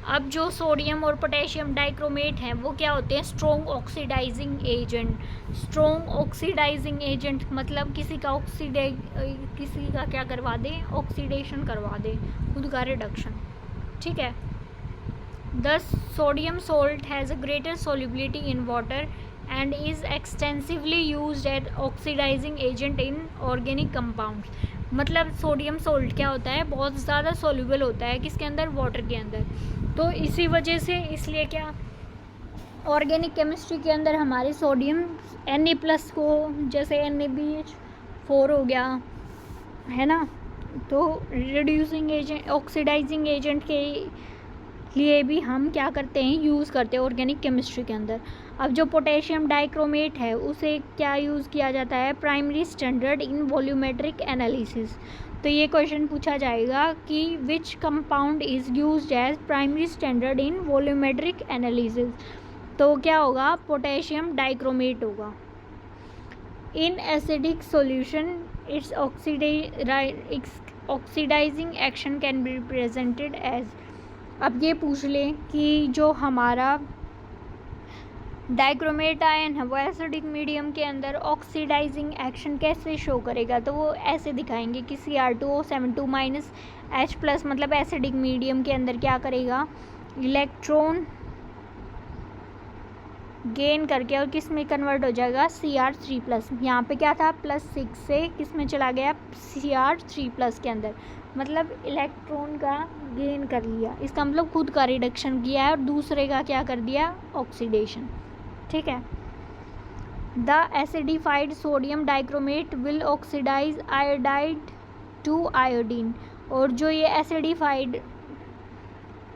Speaker 1: अब जो सोडियम और पोटेशियम डाइक्रोमेट हैं वो क्या होते हैं, strong oxidising agent. Strong oxidising agent मतलब किसी का क्या करवा दें, ऑक्सीडेशन करवा दें, खुद का रिडक्शन। ठीक है। Thus, sodium salt has a greater solubility in water and is extensively used as oxidizing agent in organic compounds. मतलब सोडियम सोल्ट क्या होता है, बहुत ज़्यादा सोल्यूबल होता है किसके अंदर, वाटर के अंदर। तो इसी वजह से, इसलिए क्या ऑर्गेनिक केमिस्ट्री के अंदर हमारे सोडियम Na+ को, जैसे NaBH4 हो गया है ना, तो रिड्यूसिंग एजेंट, ऑक्सीडाइजिंग एजेंट के लिए भी हम क्या करते हैं, यूज़ करते हैं ऑर्गेनिक केमिस्ट्री के अंदर। अब जो पोटेशियम डाइक्रोमेट है उसे क्या यूज़ किया जाता है, primary standard in volumetric analysis. तो ये क्वेश्चन पूछा जाएगा कि which compound is used as primary standard in volumetric analysis. तो क्या होगा, पोटेशियम डाइक्रोमेट होगा। In acidic solution its oxidising action can be represented as. अब ये पूछ लें कि जो हमारा डाइक्रोमेट आयन है वो एसिडिक मीडियम के अंदर ऑक्सीडाइजिंग एक्शन कैसे शो करेगा, तो वो ऐसे दिखाएंगे कि Cr2O7 2- H+, मतलब एसिडिक मीडियम के अंदर क्या करेगा, इलेक्ट्रॉन गेन करके और किस में कन्वर्ट हो जाएगा, Cr3+। यहाँ पे क्या था, +6 से किस में चला गया, Cr3+ के अंदर, मतलब इलेक्ट्रॉन का गेन कर लिया। इसका मतलब खुद का रिडक्शन किया है और दूसरे का क्या कर दिया, ऑक्सीडेशन। ठीक है। The acidified sodium dichromate will oxidise iodide to iodine. और जो ये एसिडिफाइड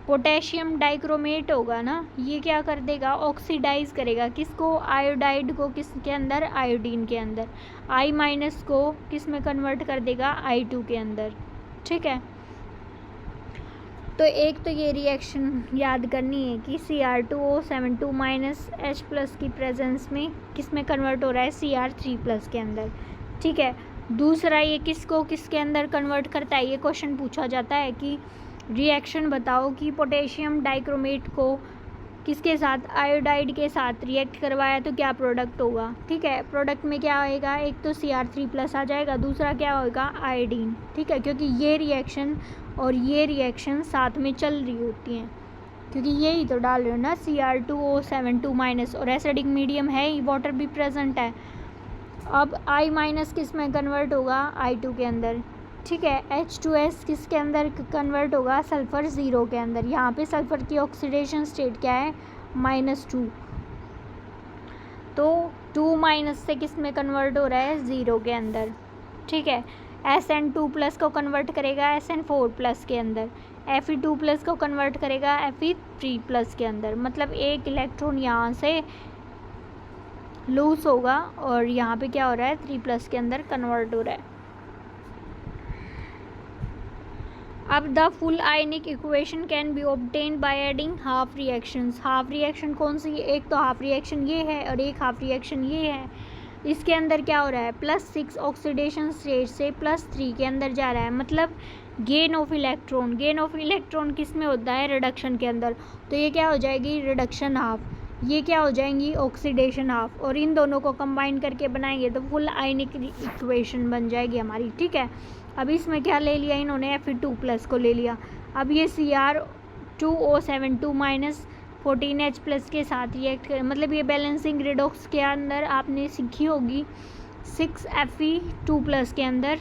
Speaker 1: पोटेशियम डाइक्रोमेट होगा ना, ये क्या कर देगा, ऑक्सीडाइज करेगा किसको, आयोडाइड को, किसके अंदर, आयोडीन के अंदर। I- को किस में कन्वर्ट कर देगा, I2 के अंदर। ठीक है। तो एक तो ये रिएक्शन याद करनी है कि Cr2O7 2- H+ की प्रेजेंस में किस में कन्वर्ट हो रहा है, Cr3+ के अंदर। ठीक है। दूसरा, ये किसको किसके अंदर कन्वर्ट करता है, ये क्वेश्चन पूछा जाता है कि रिएक्शन बताओ कि पोटेशियम डाइक्रोमेट को किसके साथ, आयोडाइड के साथ रिएक्ट करवाया तो क्या प्रोडक्ट होगा, ठीक है। प्रोडक्ट में क्या आएगा, एक तो Cr3+ आ जाएगा, दूसरा क्या होगा, आयोडीन, ठीक है, क्योंकि ये रिएक्शन और ये रिएक्शन साथ में चल रही होती हैं, क्योंकि यही तो डाल रहे हो ना, Cr2O7 2- और एसिडिक मीडियम है ही, वाटर भी प्रेजेंट है। अब I- किस में कन्वर्ट होगा, I2 के अंदर, ठीक है। H2S किसके अंदर कन्वर्ट होगा, सल्फ़र 0 के अंदर। यहाँ पे सल्फ़र की ऑक्सीडेशन स्टेट क्या है, -2, तो 2- से किस में कन्वर्ट हो रहा है, 0 के अंदर, ठीक है। Sn2+ को कन्वर्ट करेगा Sn4+ के अंदर, Fe2+ को कन्वर्ट करेगा Fe3+ के अंदर, मतलब एक इलेक्ट्रॉन यहाँ से लूज होगा और यहाँ पे क्या हो रहा है, 3+ के अंदर कन्वर्ट हो रहा है। अब the full ionic equation can be obtain by adding half reactions. Half reaction कौन सी, एक तो हाफ रिएक्शन ये है और एक हाफ रिएक्शन ये है। इसके अंदर क्या हो रहा है, +6 ऑक्सीडेशन स्टेट से +3 के अंदर जा रहा है, मतलब gain of electron. Gain of electron किस में होता है, रिडक्शन के अंदर, तो ये क्या हो जाएगी, रिडक्शन हाफ, ये क्या हो जाएंगी, ऑक्सीडेशन हाफ, और इन दोनों को कंबाइन करके बनाएंगे तो फुल आयनिक इक्वेशन बन जाएगी हमारी, ठीक है। अब इसमें क्या ले लिया इन्होंने, Fe2+ को ले लिया। अब ये Cr2O7 2- 14H+ के साथ रिएक्ट कर, मतलब ये बैलेंसिंग रिडॉक्स के अंदर आपने सीखी होगी, 6 Fe2+ के अंदर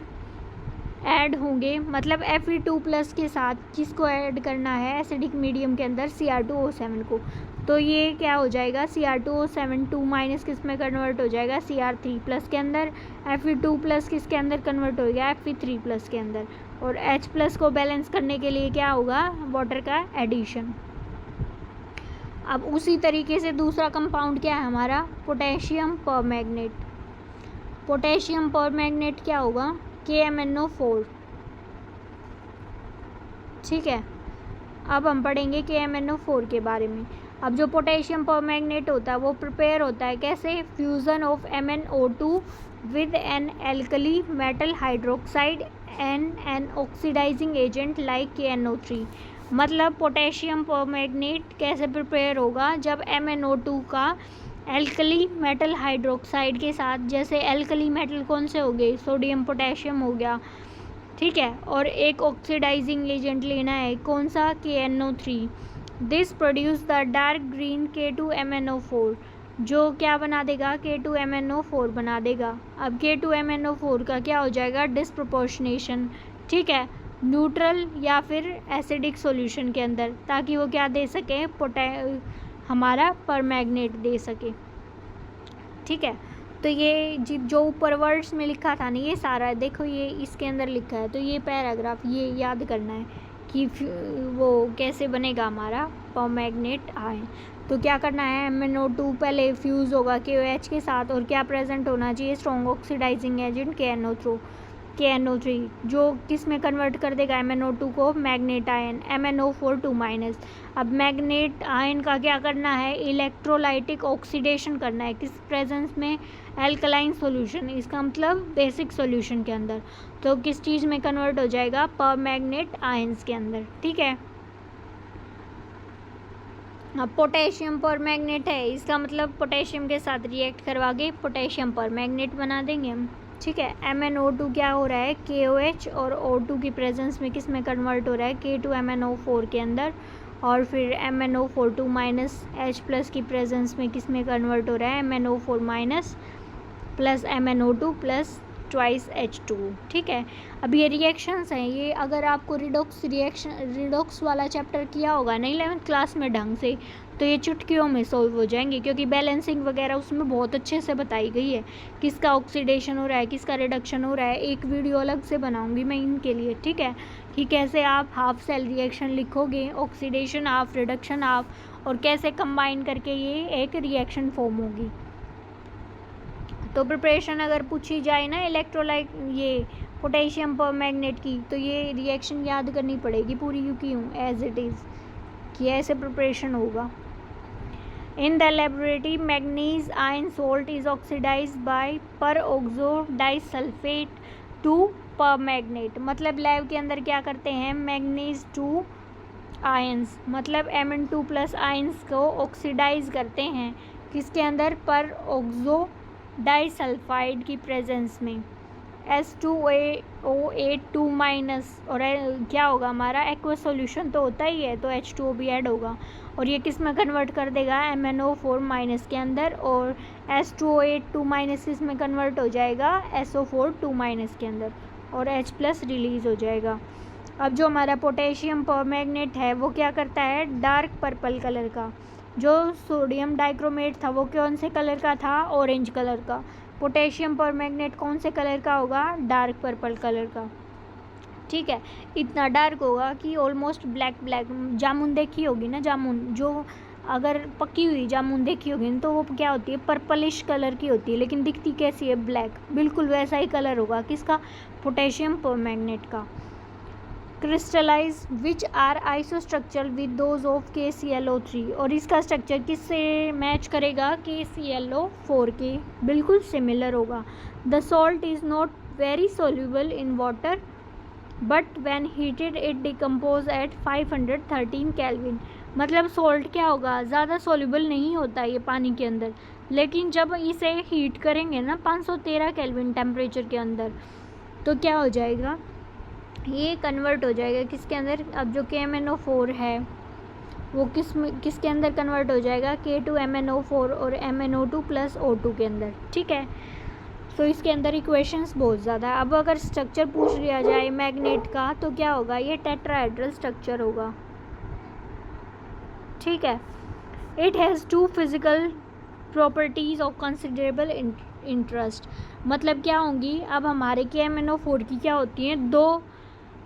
Speaker 1: ऐड होंगे, मतलब Fe2+ के साथ किसको ऐड करना है, एसिडिक मीडियम के अंदर Cr2O7 को, तो ये क्या हो जाएगा, Cr2O7 2- किस में कन्वर्ट हो जाएगा, Cr3+ के अंदर, Fe2+ किसके अंदर कन्वर्ट हो गया, Fe3+ के अंदर, और H+ को बैलेंस करने के लिए क्या होगा, वाटर का एडिशन। अब उसी तरीके से दूसरा कंपाउंड क्या है हमारा, पोटेशियम परमैंगनेट। पोटेशियम परमैंगनेट क्या होगा, KMnO4, ठीक है। अब हम पढ़ेंगे KMnO4 के बारे में। अब जो पोटेशियम परमैंगनेट होता है वो प्रिपेयर होता है कैसे, fusion of MnO2 with an alkali metal hydroxide and an oxidising agent like KNO3। मतलब पोटेशियम परमैंगनेट कैसे प्रिपेयर होगा, जब MnO2 का एल्कली मेटल हाइड्रोक्साइड के साथ, जैसे एल्कली मेटल कौन से हो गए, सोडियम पोटेशियम हो गया, ठीक है, और एक ऑक्सीडाइजिंग एजेंट लेना है, कौन सा, KNO3। This produce the dark green K2MnO4, जो क्या बना देगा, K2MnO4 बना देगा। अब K2MnO4 का क्या हो जाएगा, डिस्प्रोपोर्शनेशन, ठीक है, न्यूट्रल या फिर एसिडिक सॉल्यूशन के अंदर, ताकि वो क्या दे सके, हमारा परमैंगनेट दे सके, ठीक है। तो ये जो ऊपर वर्ड्स में लिखा था ना, ये सारा देखो, ये इसके अंदर लिखा है, तो ये पैराग्राफ ये याद करना है कि वो कैसे बनेगा हमारा परमैंगनेट आयन। तो क्या करना है, MnO2 पहले फ्यूज़ होगा KOH के साथ, और क्या प्रेजेंट होना चाहिए, स्ट्रॉन्ग ऑक्सीडाइजिंग एजेंट KNO3, जो किस में कन्वर्ट कर देगा MnO2 को, मैग्नेट आयन, MnO4 2-। अब मैग्नेट आयन का क्या करना है, इलेक्ट्रोलाइटिक ऑक्सीडेशन करना है, किस प्रेजेंस में, एल्कलाइन सॉल्यूशन, इसका मतलब बेसिक सॉल्यूशन के अंदर, तो किस चीज़ में कन्वर्ट हो जाएगा, परमैंगनेट आयंस के अंदर, ठीक है। अब पोटेशियम परमैंगनेट है, इसका मतलब पोटेशियम के साथ रिएक्ट करवा के पोटेशियम परमैंगनेट बना देंगे हम, ठीक है। MnO2 क्या हो रहा है, KOH और O2 की प्रेजेंस में किस में कन्वर्ट हो रहा है, K2MnO4 के अंदर, और फिर MnO4 2- H+ की प्रेजेंस में किस में कन्वर्ट हो रहा है, MnO4- plus MnO2 plus twice H2, ठीक है। अब ये रिएक्शंस हैं, ये अगर आपको रिडॉक्स वाला चैप्टर किया होगा ना 11th क्लास में ढंग से, तो ये चुटकियों में सॉल्व हो जाएंगे, क्योंकि बैलेंसिंग वगैरह उसमें बहुत अच्छे से बताई गई है, किसका ऑक्सीडेशन हो रहा है, किसका रिडक्शन हो रहा है। एक वीडियो अलग से बनाऊंगी मैं इनके लिए, ठीक है, कि कैसे आप हाफ सेल रिएक्शन लिखोगे, ऑक्सीडेशन हाफ, रिडक्शन हाफ, और कैसे कंबाइन करके ये एक रिएक्शन फॉर्म होगी। तो प्रिपरेशन अगर पूछी जाए ना इलेक्ट्रोलाइट ये पोटेशियम परमैंगनेट की, तो ये रिएक्शन याद करनी पड़ेगी पूरी, क्यों एज इट इज़ कि ऐसे प्रिपरेशन होगा। In the laboratory manganese ion salt is oxidise by peroxo disulphate to permanganate. मतलब लैब के अंदर क्या करते हैं, मैग्नीज टू आयंस, मतलब Mn2 प्लस आयंस को ऑक्सीडाइज करते हैं किसके अंदर, पर ऑक्सो डाइसल्फाइड की प्रेजेंस में, H2O8 माइनस, और क्या होगा हमारा एक्वस सॉल्यूशन तो होता ही है, तो H2O भी ऐड होगा और ये किस में कन्वर्ट कर देगा, MnO4 माइनस के अंदर, और H2O8 माइनस किस में कन्वर्ट हो जाएगा, SO4 माइनस के अंदर, और H प्लस रिलीज हो जाएगा। अब जो हमारा पोटेशियम परमैंगनेट है वो क्या करता है, डार्क पर्पल कलर का, जो सोडियम डाइक्रोमेट था वो कौन से कलर का था, ऑरेंज कलर का, पोटेशियम परमैंगनेट कौन से कलर का होगा, डार्क पर्पल कलर का। ठीक है, इतना डार्क होगा कि ऑलमोस्ट ब्लैक ब्लैक, जामुन देखी होगी ना, जामुन जो अगर पकी हुई जामुन देखी होगी तो वो क्या होती है, पर्पलिश कलर की होती है, लेकिन दिखती कैसी है, ब्लैक, बिल्कुल वैसा ही कलर होगा किसका, पोटेशियम परमैंगनेट का। Crystallise which are isostructural with those of KClO3, और इसका स्ट्रक्चर किससे मैच करेगा, KClO4 के बिल्कुल सिमिलर होगा। The salt is not very soluble in water but when heated it decompose at 513 kelvin, मतलब सॉल्ट क्या होगा, ज़्यादा सोल्यूबल नहीं होता ये पानी के अंदर, लेकिन जब इसे हीट करेंगे ना 513 केल्विन टेम्परेचर के अंदर तो क्या हो जाएगा, ये कन्वर्ट हो जाएगा किसके अंदर, अब जो KMnO4 है वो किसके अंदर कन्वर्ट हो जाएगा, K2MnO4 और MnO2 प्लस O2 के अंदर। ठीक है, तो इसके अंदर इक्वेशंस बहुत ज़्यादा है। अब अगर स्ट्रक्चर पूछ लिया जाए मैग्नेट का तो क्या होगा, ये टेट्राहेड्रल स्ट्रक्चर होगा। ठीक है, it has 2 physical properties of considerable interest, मतलब क्या होंगी, अब हमारे KMnO4 की क्या होती हैं, 2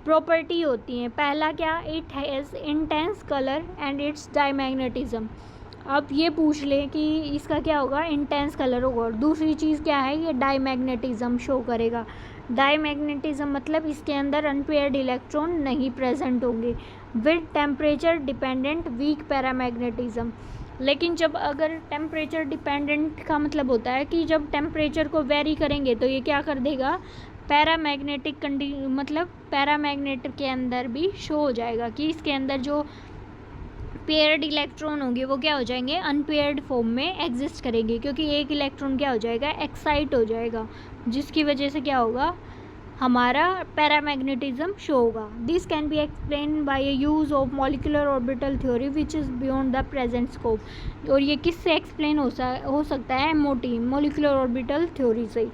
Speaker 1: प्रॉपर्टी होती हैं। पहला क्या, it has intense colour and it's diamagnetism, अब ये पूछ लें कि इसका क्या होगा, इंटेंस कलर होगा, और दूसरी चीज़ क्या है, ये डायमैग्नेटिज्म शो करेगा। डायमैग्नेटिज्म मतलब इसके अंदर अनपेयर्ड इलेक्ट्रॉन नहीं प्रेजेंट होंगे, with temperature dependent weak paramagnetism, लेकिन जब अगर टेम्परेचर डिपेंडेंट का मतलब होता है कि जब टेम्परेचर को वेरी करेंगे तो ये क्या कर देगा, पैरामैग्नेटिक मतलब पैरामैग्नेट के अंदर भी शो हो जाएगा कि इसके अंदर जो पेयर्ड इलेक्ट्रॉन होंगे वो क्या हो जाएंगे, अनपेयर्ड फॉर्म में एग्जिस्ट करेंगे, क्योंकि एक इलेक्ट्रॉन क्या हो जाएगा, एक्साइट हो जाएगा, जिसकी वजह से क्या होगा, हमारा पैरामैग्नेटिज्म शो होगा। This can be explain by a use of molecular orbital theory which is beyond the present scope, और ये किससे एक्सप्लेन हो सकता है, MOT मॉलिक्यूलर ऑर्बिटल थ्योरी से।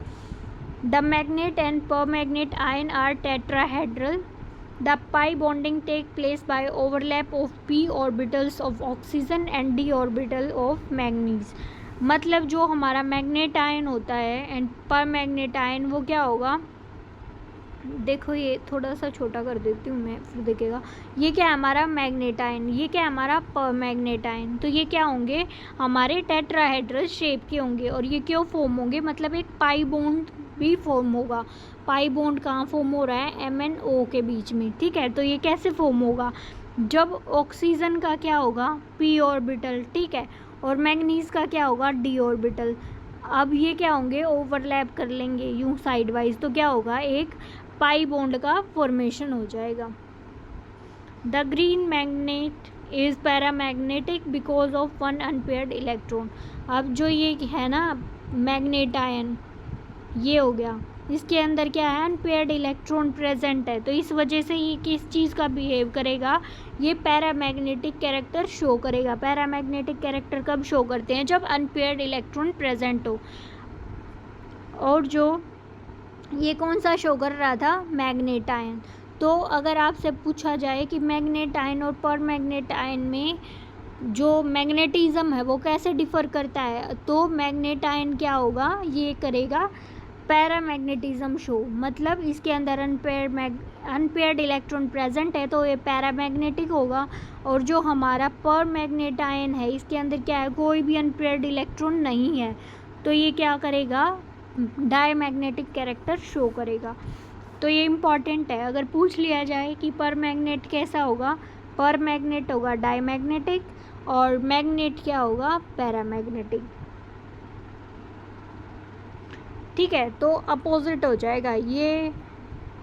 Speaker 1: The manganate and permanganate ion are tetrahedral, the pi bonding take place by overlap of p orbitals of oxygen and d orbital of manganese, मतलब जो हमारा मैग्नेट आयन होता है and पर manganate ion वो क्या होगा, देखो ये थोड़ा सा छोटा कर देती हूँ मैं, फिर देखेगा, ये क्या है हमारा मैग्नेट आयन, ये क्या है हमारा पर मैग्नेट आयन, तो ये क्या होंगे, हमारे टेट्राहेड्रल शेप के होंगे, और ये क्यों फॉर्म होंगे, मतलब एक पाई बॉन्ड भी फॉर्म होगा। पाई बॉन्ड कहाँ फॉर्म हो रहा है, MnO के बीच में। ठीक है, तो ये कैसे फॉर्म होगा, जब ऑक्सीजन का क्या होगा, p ऑर्बिटल, ठीक है, और मैग्नीज का क्या होगा, d ऑर्बिटल, अब ये क्या होंगे, ओवरलैप कर लेंगे यूँ साइड वाइज, तो क्या होगा, एक पाई बॉन्ड का फॉर्मेशन हो जाएगा। The green magnet is paramagnetic because of 1 unpaired electron, अब जो ये है ना मैग्नेट आयन, ये हो गया, इसके अंदर क्या है, अनपेयर्ड इलेक्ट्रॉन प्रेजेंट है, तो इस वजह से ये किस चीज़ का बिहेव करेगा, ये पैरामैग्नेटिक कैरेक्टर शो करेगा। पैरामैग्नेटिक कैरेक्टर कब शो करते हैं, जब अनपेयर्ड इलेक्ट्रॉन प्रेजेंट हो, और जो ये कौन सा शो कर रहा था, मैग्नेट आयन। तो अगर आपसे पूछा जाए कि मैग्नेट आयन और पर मैग्नेट आयन में जो मैग्नेटिज्म है वो कैसे डिफ़र करता है, तो मैग्नेट आयन क्या होगा, ये करेगा पैरामैग्नेटिज्म शो, मतलब इसके अंदर अनपेयर्ड इलेक्ट्रॉन प्रेजेंट है तो ये पैरामैग्नेटिक होगा, और जो हमारा पर मैग्नेट आयन है इसके अंदर क्या है, कोई भी अनपेयर्ड इलेक्ट्रॉन नहीं है, तो ये क्या करेगा, डायमैग्नेटिक कैरेक्टर शो करेगा। तो ये इम्पॉर्टेंट है, अगर पूछ लिया जाए कि पर मैग्नेट कैसा होगा, पर मैग्नेट होगा डायमैग्नेटिक और मैग्नेट क्या होगा, पैरामैग्नेटिक। ठीक है, तो अपोजिट हो जाएगा, ये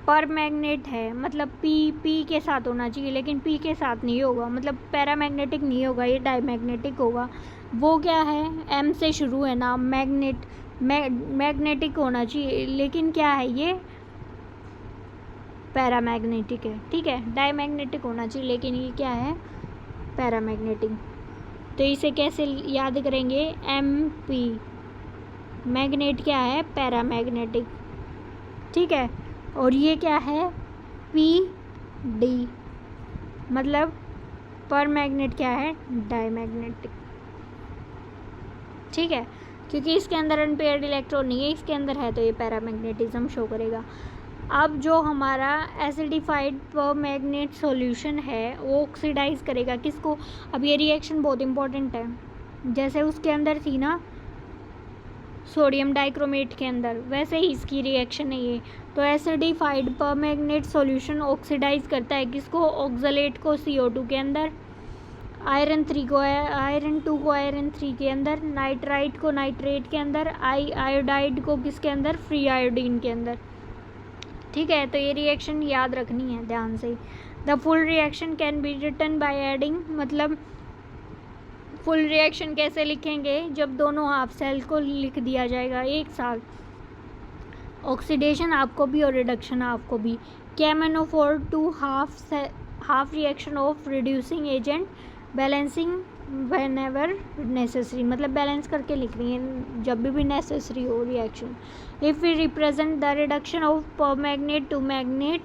Speaker 1: पर मैग्नेट है, मतलब पी के साथ होना चाहिए, लेकिन पी के साथ नहीं होगा, मतलब पैरामैग्नेटिक नहीं होगा, ये डायमैग्नेटिक होगा। वो क्या है, एम से शुरू है ना, मैग्नेटिक होना चाहिए, लेकिन क्या है ये पैरामैग्नेटिक है। ठीक है, डायमैग्नेटिक होना चाहिए, लेकिन ये क्या है पैरामैग्नेटिक। तो इसे कैसे याद करेंगे, एम पी, मैग्नेट क्या है पैरामैग्नेटिक। ठीक है, और ये क्या है पी डी, मतलब पर मैग्नेट क्या है डायमैग्नेटिक। ठीक है, क्योंकि इसके अंदर अनपेयर्ड इलेक्ट्रॉन नहीं है, इसके अंदर है, तो ये पैरामैग्नेटिज्म शो करेगा। अब जो हमारा एसिडिफाइड परमैग्नेट सॉल्यूशन है वो ऑक्सीडाइज करेगा किसको। अब ये रिएक्शन बहुत इंपॉर्टेंट है, जैसे उसके अंदर थी ना सोडियम डाइक्रोमेट के अंदर, वैसे ही इसकी रिएक्शन है ये। तो एसिडिफाइड परमैग्नेट सॉल्यूशन ऑक्सीडाइज करता है किसको, ऑक्सलेट को CO2 के अंदर, आयरन 2 को आयरन 3 के अंदर, नाइट्राइट को नाइट्रेट के अंदर, आयोडाइड को किसके अंदर, फ्री आयोडीन के अंदर। ठीक है, तो ये रिएक्शन याद रखनी है ध्यान से। The full reaction can be written by adding, मतलब फुल रिएक्शन कैसे लिखेंगे, जब दोनों हाफ सेल को लिख दिया जाएगा एक साथ, ऑक्सीडेशन आपको भी और रिडक्शन आपको भी। KMnO4 to half reaction of reducing agent, balancing whenever necessary, मतलब बैलेंस करके लिख रही है जब भी नेसेसरी हो reaction. If we represent the reduction of permanganate to manganate,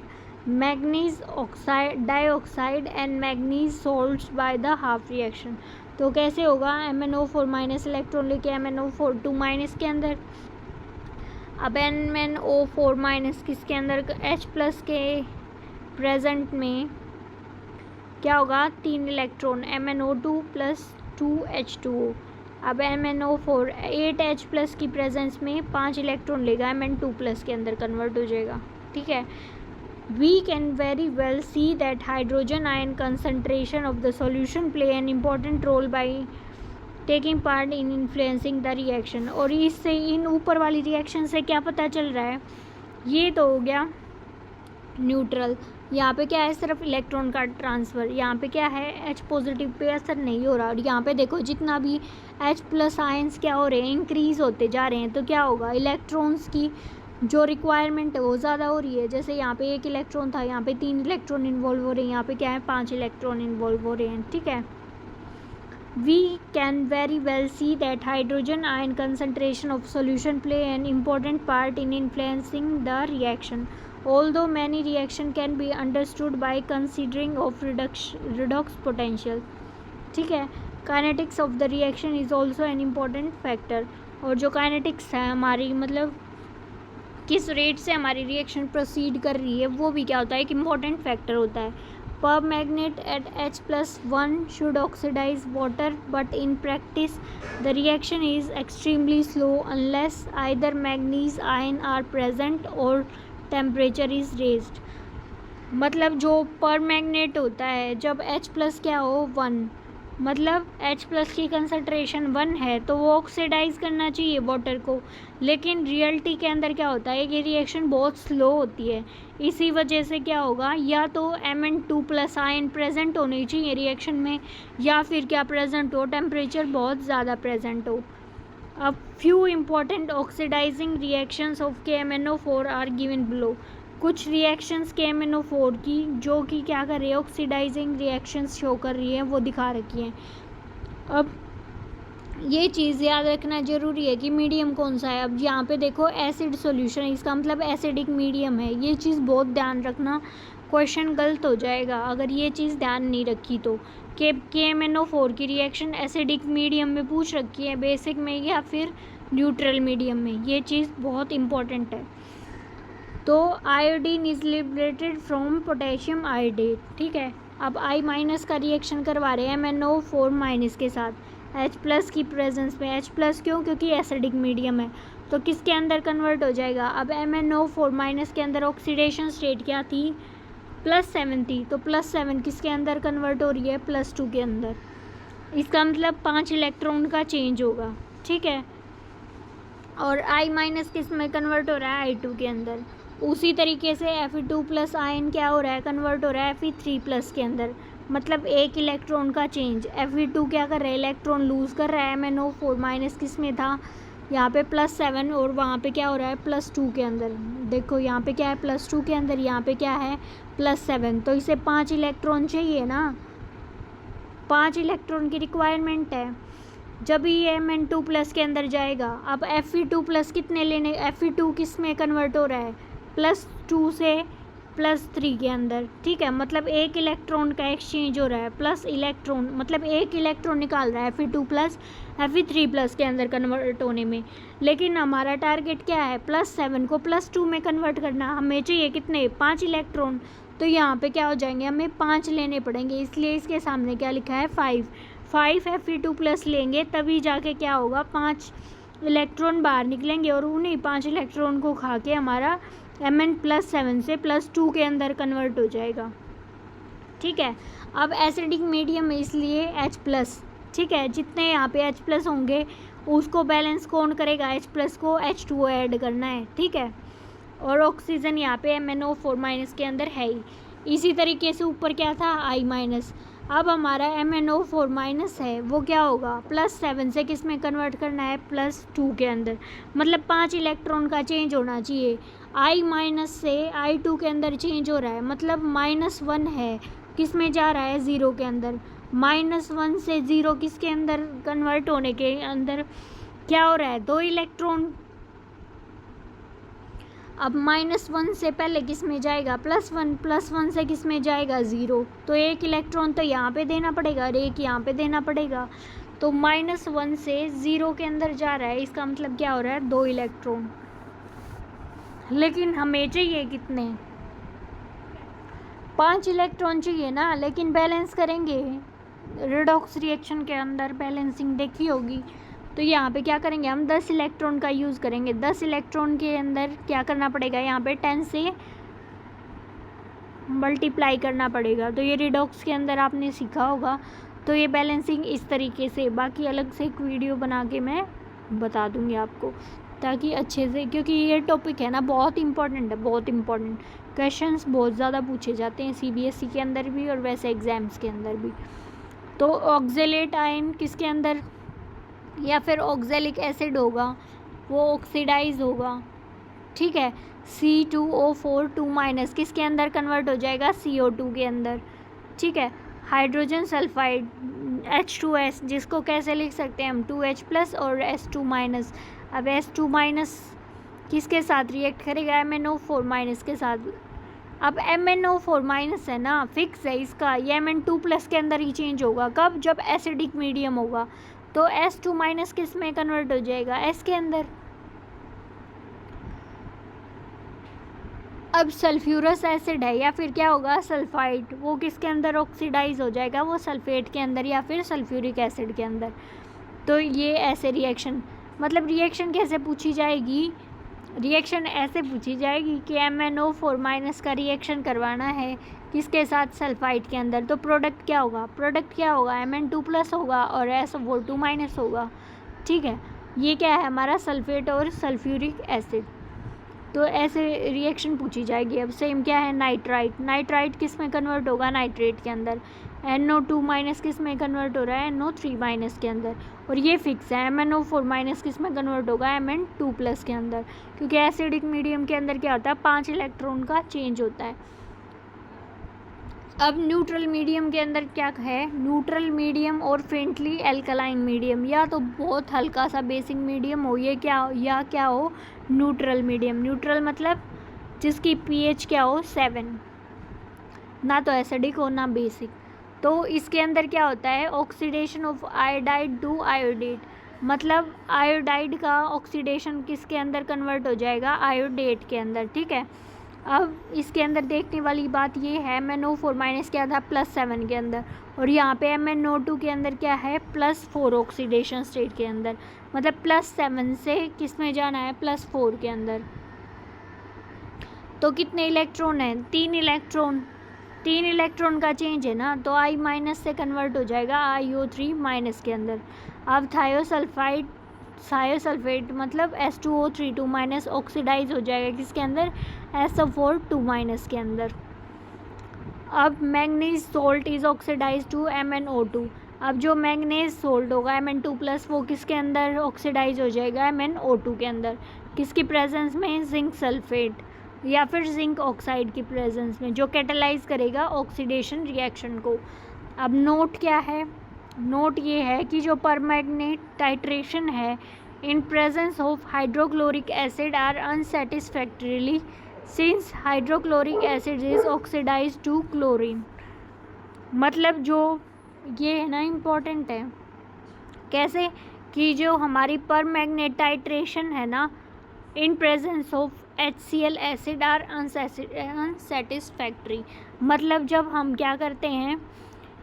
Speaker 1: manganese oxide dioxide and manganese salts by the half reaction, तो कैसे होगा, MnO4 माइनस इलेक्ट्रॉन लेके MnO4 2 माइनस के अंदर। अब MnO4 माइनस किसके अंदर, H प्लस के प्रेजेंट में क्या होगा, 3 इलेक्ट्रॉन, MnO2 प्लस 2H2O। अब MnO4 8H प्लस की प्रेजेंस में 5 इलेक्ट्रॉन लेगा, Mn2 प्लस के अंदर कन्वर्ट हो जाएगा। ठीक है, we can very well see that hydrogen ion concentration of the solution play an important role by taking part in influencing the reaction। और इससे इन ऊपर वाली रिएक्शन से क्या पता चल रहा है, ये तो हो गया न्यूट्रल, यहाँ पे क्या है सिर्फ इलेक्ट्रॉन का ट्रांसफ़र, यहाँ पे क्या है H पॉजिटिव पे असर नहीं हो रहा। और यहाँ पे देखो जितना भी H प्लस आयंस क्या हो रहे हैं, इंक्रीज़ होते जा रहे हैं, तो क्या होगा, इलेक्ट्रॉन्स की जो रिक्वायरमेंट है वो ज़्यादा हो रही है। जैसे यहाँ पे 1 इलेक्ट्रॉन था, यहाँ पे 3 इलेक्ट्रॉन इन्वॉल्व हो रहे हैं, यहाँ पे क्या है 5 इलेक्ट्रॉन इन्वॉल्व हो रहे हैं। ठीक है, we can very well see that hydrogen ion concentration of solution play an important part in influencing the reaction, although many reaction can be understood by considering of redox potential। ठीक है, kinetics of the reaction is also an important factor। और जो kinetics है हमारी, मतलब किस rate से हमारी रिएक्शन प्रोसीड कर रही है, वो भी क्या होता है, एक इम्पॉर्टेंट फैक्टर होता है। Permanganate at H+1 should oxidize water, but in practice the reaction is extremely slow unless either manganese ion are present or temperature is raised। मतलब जो परमैग्नेट होता है, जब H+ क्या हो 1, मतलब H+ की कंसंट्रेशन 1 है, तो वो ऑक्सीडाइज करना चाहिए वाटर को, लेकिन रियलिटी के अंदर क्या होता है कि रिएक्शन बहुत स्लो होती है। इसी वजह से क्या होगा, या तो Mn2 प्लस आयन प्रेजेंट होनी चाहिए रिएक्शन में, या फिर क्या प्रेजेंट हो, टेम्परेचर बहुत ज़्यादा प्रेजेंट हो। अब few important oxidising reactions of KMnO4 are given below. कुछ रिएक्शंस KMnO4 की जो कि क्या कर रही है, ऑक्सीडाइजिंग रिएक्शंस शो कर रही है, वो दिखा रखी हैं। अब ये चीज़ याद रखना ज़रूरी है कि मीडियम कौन सा है। अब यहाँ पे देखो एसिड सॉल्यूशन है, इसका मतलब एसिडिक मीडियम है, ये चीज़ बहुत ध्यान रखना, क्वेश्चन गलत हो जाएगा अगर ये चीज़ ध्यान नहीं रखी तो। KMnO4 की रिएक्शन एसिडिक मीडियम में पूछ रखी है, बेसिक में या फिर न्यूट्रल मीडियम में, ये चीज़ बहुत इंपॉर्टेंट है। तो iodine is liberated from potassium iodate. ठीक है, अब I- का रिएक्शन करवा रहे हैं MnO4- के साथ H+ की प्रेजेंस में। H+ क्यों, क्योंकि एसिडिक मीडियम है, तो किसके अंदर कन्वर्ट हो जाएगा। अब MnO4- के अंदर ऑक्सीडेशन स्टेट क्या थी, +7 थी, तो +7 किसके अंदर कन्वर्ट हो रही है, +2 के अंदर। इसका मतलब 5 इलेक्ट्रॉन का चेंज होगा। ठीक है, और I- किस में कन्वर्ट हो रहा है, I2 के अंदर। उसी तरीके से Fe2+ आयन क्या हो रहा है, कन्वर्ट हो रहा है Fe3+ के अंदर, मतलब एक इलेक्ट्रॉन का चेंज। Fe2 क्या कर रहा है, इलेक्ट्रॉन लूज़ कर रहा है। MnO4- किस में था, यहाँ पे +7 और वहाँ पे क्या हो रहा है +2 के अंदर। देखो यहाँ पे क्या है +2 के अंदर, यहाँ पे क्या है +7, तो इसे 5 इलेक्ट्रॉन चाहिए ना, 5 इलेक्ट्रॉन की रिक्वायरमेंट है। जब ये Mn2+ के अंदर जाएगा, अब Fe2+ कितने लेने, Fe2 किस में कन्वर्ट हो रहा है, +2 से +3 के अंदर, ठीक है। मतलब एक इलेक्ट्रॉन का एक्सचेंज हो रहा है, प्लस इलेक्ट्रॉन, मतलब एक इलेक्ट्रॉन निकाल रहा है Fe2+ Fe3+ के अंदर कन्वर्ट होने में। लेकिन हमारा टारगेट क्या है, +7 को +2 में कन्वर्ट करना। हमें चाहिए कितने, 5 इलेक्ट्रॉन, तो यहाँ पे क्या हो जाएंगे, हमें 5 लेने पड़ेंगे, इसलिए इसके सामने क्या लिखा है 5 Fe2+ लेंगे, तभी जाके क्या होगा, 5 इलेक्ट्रॉन बाहर निकलेंगे और उन्हीं 5 इलेक्ट्रॉन को खा के हमारा Mn+7 से +2 के अंदर कन्वर्ट हो जाएगा, ठीक है। अब एसिडिक मीडियम में इसलिए H+, ठीक है, जितने यहाँ पे H+ होंगे उसको बैलेंस कौन करेगा, H+ को H2O ऐड करना है, ठीक है। और ऑक्सीजन यहाँ पे MnO4- के अंदर है ही। इसी तरीके से ऊपर क्या था I-। अब हमारा MnO4- है, वो क्या होगा, +7 से किस में कन्वर्ट करना है, +2 के अंदर, मतलब 5 इलेक्ट्रॉन का चेंज होना चाहिए। I- से I2 के अंदर चेंज हो रहा है, मतलब -1 है, किस में जा रहा है, 0 के अंदर। -1 से 0 किसके अंदर कन्वर्ट होने के अंदर क्या हो रहा है, 2 इलेक्ट्रॉन। अब -1 से पहले किस में जाएगा, +1 से किस में जाएगा, 0, तो एक इलेक्ट्रॉन तो यहाँ पे देना पड़ेगा और एक यहाँ पे देना पड़ेगा, तो -1 से 0 के अंदर जा रहा है, इसका मतलब क्या हो रहा है, 2 इलेक्ट्रॉन। लेकिन हमें चाहिए कितने, 5 इलेक्ट्रॉन चाहिए ना, लेकिन बैलेंस करेंगे रिडॉक्स रिएक्शन के अंदर, बैलेंसिंग देखी होगी। तो यहाँ पे क्या करेंगे, हम 10 इलेक्ट्रॉन का यूज़ करेंगे। 10 इलेक्ट्रॉन के अंदर क्या करना पड़ेगा, यहाँ पे 10 से मल्टीप्लाई करना पड़ेगा। तो ये रिडॉक्स के अंदर आपने सीखा होगा। तो ये बैलेंसिंग इस तरीके से, बाकी अलग से एक वीडियो बना के मैं बता दूँगी आपको, ताकि अच्छे से, क्योंकि ये टॉपिक है ना बहुत इंपॉर्टेंट है, बहुत इंपॉर्टेंट। क्वेश्चंस बहुत ज़्यादा पूछे जाते हैं CBSE के अंदर भी और वैसे एग्ज़ाम्स के अंदर भी। तो ऑक्जेलेट आयन किसके अंदर, या फिर ऑक्जेलिक एसिड होगा, वो ऑक्सीडाइज होगा, ठीक है। C2O4 2- किसके अंदर कन्वर्ट हो जाएगा, CO2 के अंदर, ठीक है। हाइड्रोजन सल्फाइड H2S, जिसको कैसे लिख सकते हैं हम, 2H+ और S2-। अब S2- किसके साथ रिएक्ट करेगा, MnO4- के साथ। अब MnO4- है ना, फिक्स है इसका, ये Mn2+ के अंदर ही चेंज होगा, कब, जब एसिडिक मीडियम होगा। तो S2- किस में कन्वर्ट हो जाएगा, S के अंदर। अब सल्फ्यूरस एसिड है या फिर क्या होगा, सल्फाइड, वो किसके अंदर ऑक्सीडाइज हो जाएगा, वो सल्फेट के अंदर या फिर सल्फ्यूरिक एसिड के अंदर। तो ये ऐसे रिएक्शन, मतलब रिएक्शन कैसे पूछी जाएगी, रिएक्शन ऐसे पूछी जाएगी कि MnO4- का रिएक्शन करवाना है किसके साथ, सल्फाइड के अंदर। तो प्रोडक्ट क्या होगा, Mn2+ होगा और SO4- होगा, ठीक है। ये क्या है हमारा, सल्फेट और सल्फ्यूरिक एसिड। तो ऐसे रिएक्शन पूछी जाएगी। अब सेम क्या है, नाइट्राइट किस में कन्वर्ट होगा, नाइट्रेट के अंदर। NO2- किस में कन्वर्ट हो रहा है, NO3- के अंदर। और ये फिक्स है, MnO4- किस में कन्वर्ट होगा, Mn2+ के अंदर, क्योंकि एसिडिक मीडियम के अंदर क्या होता है, 5 इलेक्ट्रॉन का चेंज होता है। अब न्यूट्रल मीडियम के अंदर क्या है, न्यूट्रल मीडियम और फेंटली एल्कलाइन मीडियम, या तो बहुत हल्का सा बेसिक मीडियम हो, ये क्या हो, या क्या हो, न्यूट्रल मीडियम। न्यूट्रल मतलब जिसकी pH क्या हो, 7, ना तो एसिडिक हो ना बेसिक। तो इसके अंदर क्या होता है, oxidation of iodide to iodate, मतलब आयोडाइड का ऑक्सीडेशन किसके अंदर कन्वर्ट हो जाएगा, आयोडेट के अंदर, ठीक है। अब इसके अंदर देखने वाली बात ये है, MnO4- क्या था, +7 के अंदर, और यहाँ पे MnO2 के अंदर क्या है, +4 ऑक्सीडेशन स्टेट के अंदर, मतलब +7 से किस में जाना है, +4 के अंदर। तो कितने इलेक्ट्रॉन हैं, 3 इलेक्ट्रॉन का चेंज है ना, तो I- से कन्वर्ट हो जाएगा IO3- के अंदर। अब थायोसल्फाइड
Speaker 2: थायोसल्फेट मतलब H2O3 माइनस ऑक्सीडाइज हो जाएगा किसके अंदर, SO4 के अंदर। अब manganese salt is oxidise to MnO2। अब जो मैंगनीज सोल्ट होगा Mn2+ वो किसके अंदर ऑक्सीडाइज हो जाएगा, MnO2 के अंदर, किसकी प्रेजेंस में, जिंक सल्फेट या फिर जिंक ऑक्साइड की प्रेजेंस में, जो कैटेलाइज करेगा ऑक्सीडेशन रिएक्शन को। अब नोट क्या है, नोट ये है कि जो परमैंगनेट टाइट्रेशन है in presence of hydrochloric acid are unsatisfactorily since hydrochloric acid is oxidise to chlorine. मतलब जो ये है ना इम्पॉर्टेंट है, कैसे कि जो हमारी परमैंगनेट टाइट्रेशन है ना in presence of HCl acid are unsatisfactory. मतलब जब हम क्या करते हैं,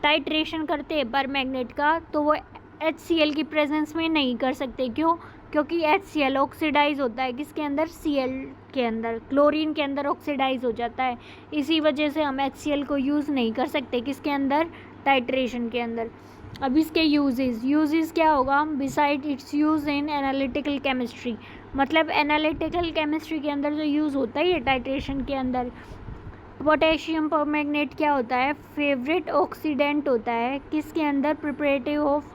Speaker 2: टाइट्रेशन करते हैं परमैंगनेट का, तो वो HCl की प्रेजेंस में नहीं कर सकते। क्यों? क्योंकि HCl ऑक्सीडाइज होता है किसके अंदर, Cl के अंदर, क्लोरीन के अंदर ऑक्सीडाइज हो जाता है। इसी वजह से हम HCl को यूज़ नहीं कर सकते किसके अंदर, टाइट्रेशन के अंदर। अब इसके यूजेस क्या होगा, beside it's use in analytical chemistry. मतलब एनालिटिकल केमिस्ट्री के अंदर जो यूज़ होता है ये टाइट्रेशन के अंदर, पोटेशियम परमैंगनेट क्या होता है, फेवरेट ऑक्सीडेंट होता है किसके अंदर, प्रिपरेटिव ऑफ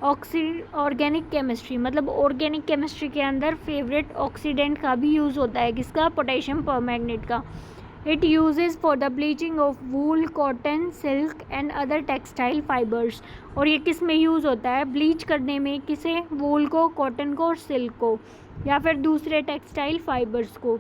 Speaker 2: ऑर्गेनिक केमिस्ट्री। मतलब ऑर्गेनिक केमिस्ट्री के अंदर फेवरेट ऑक्सीडेंट का भी यूज़ होता है किसका, पोटेशियम परमैंगनेट का। It uses for the bleaching of wool, cotton, silk and other textile fibres. और ये किस में यूज़ होता है, ब्लीच करने में, किसे, वूल को, कॉटन को और सिल्क को, या फिर दूसरे टेक्सटाइल फाइबर्स को।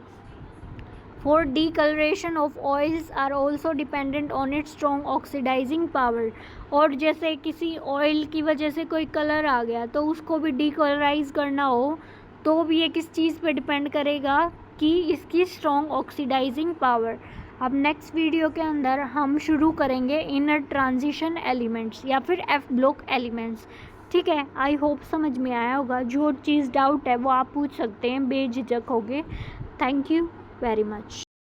Speaker 2: For decolouration of oils are also dependent on its strong oxidising power. और जैसे किसी ऑयल की वजह से कोई कलर आ गया तो उसको भी डीकलराइज करना हो तो भी ये किस चीज़ पे डिपेंड करेगा कि इसकी स्ट्रॉन्ग ऑक्सीडाइजिंग पावर। अब नेक्स्ट वीडियो के अंदर हम शुरू करेंगे इनर ट्रांजिशन एलिमेंट्स या फिर F ब्लॉक एलिमेंट्स। ठीक है, आई होप समझ में आया होगा। जो चीज़ डाउट है वो आप पूछ सकते हैं, बेझिझक होगे। Thank you very much.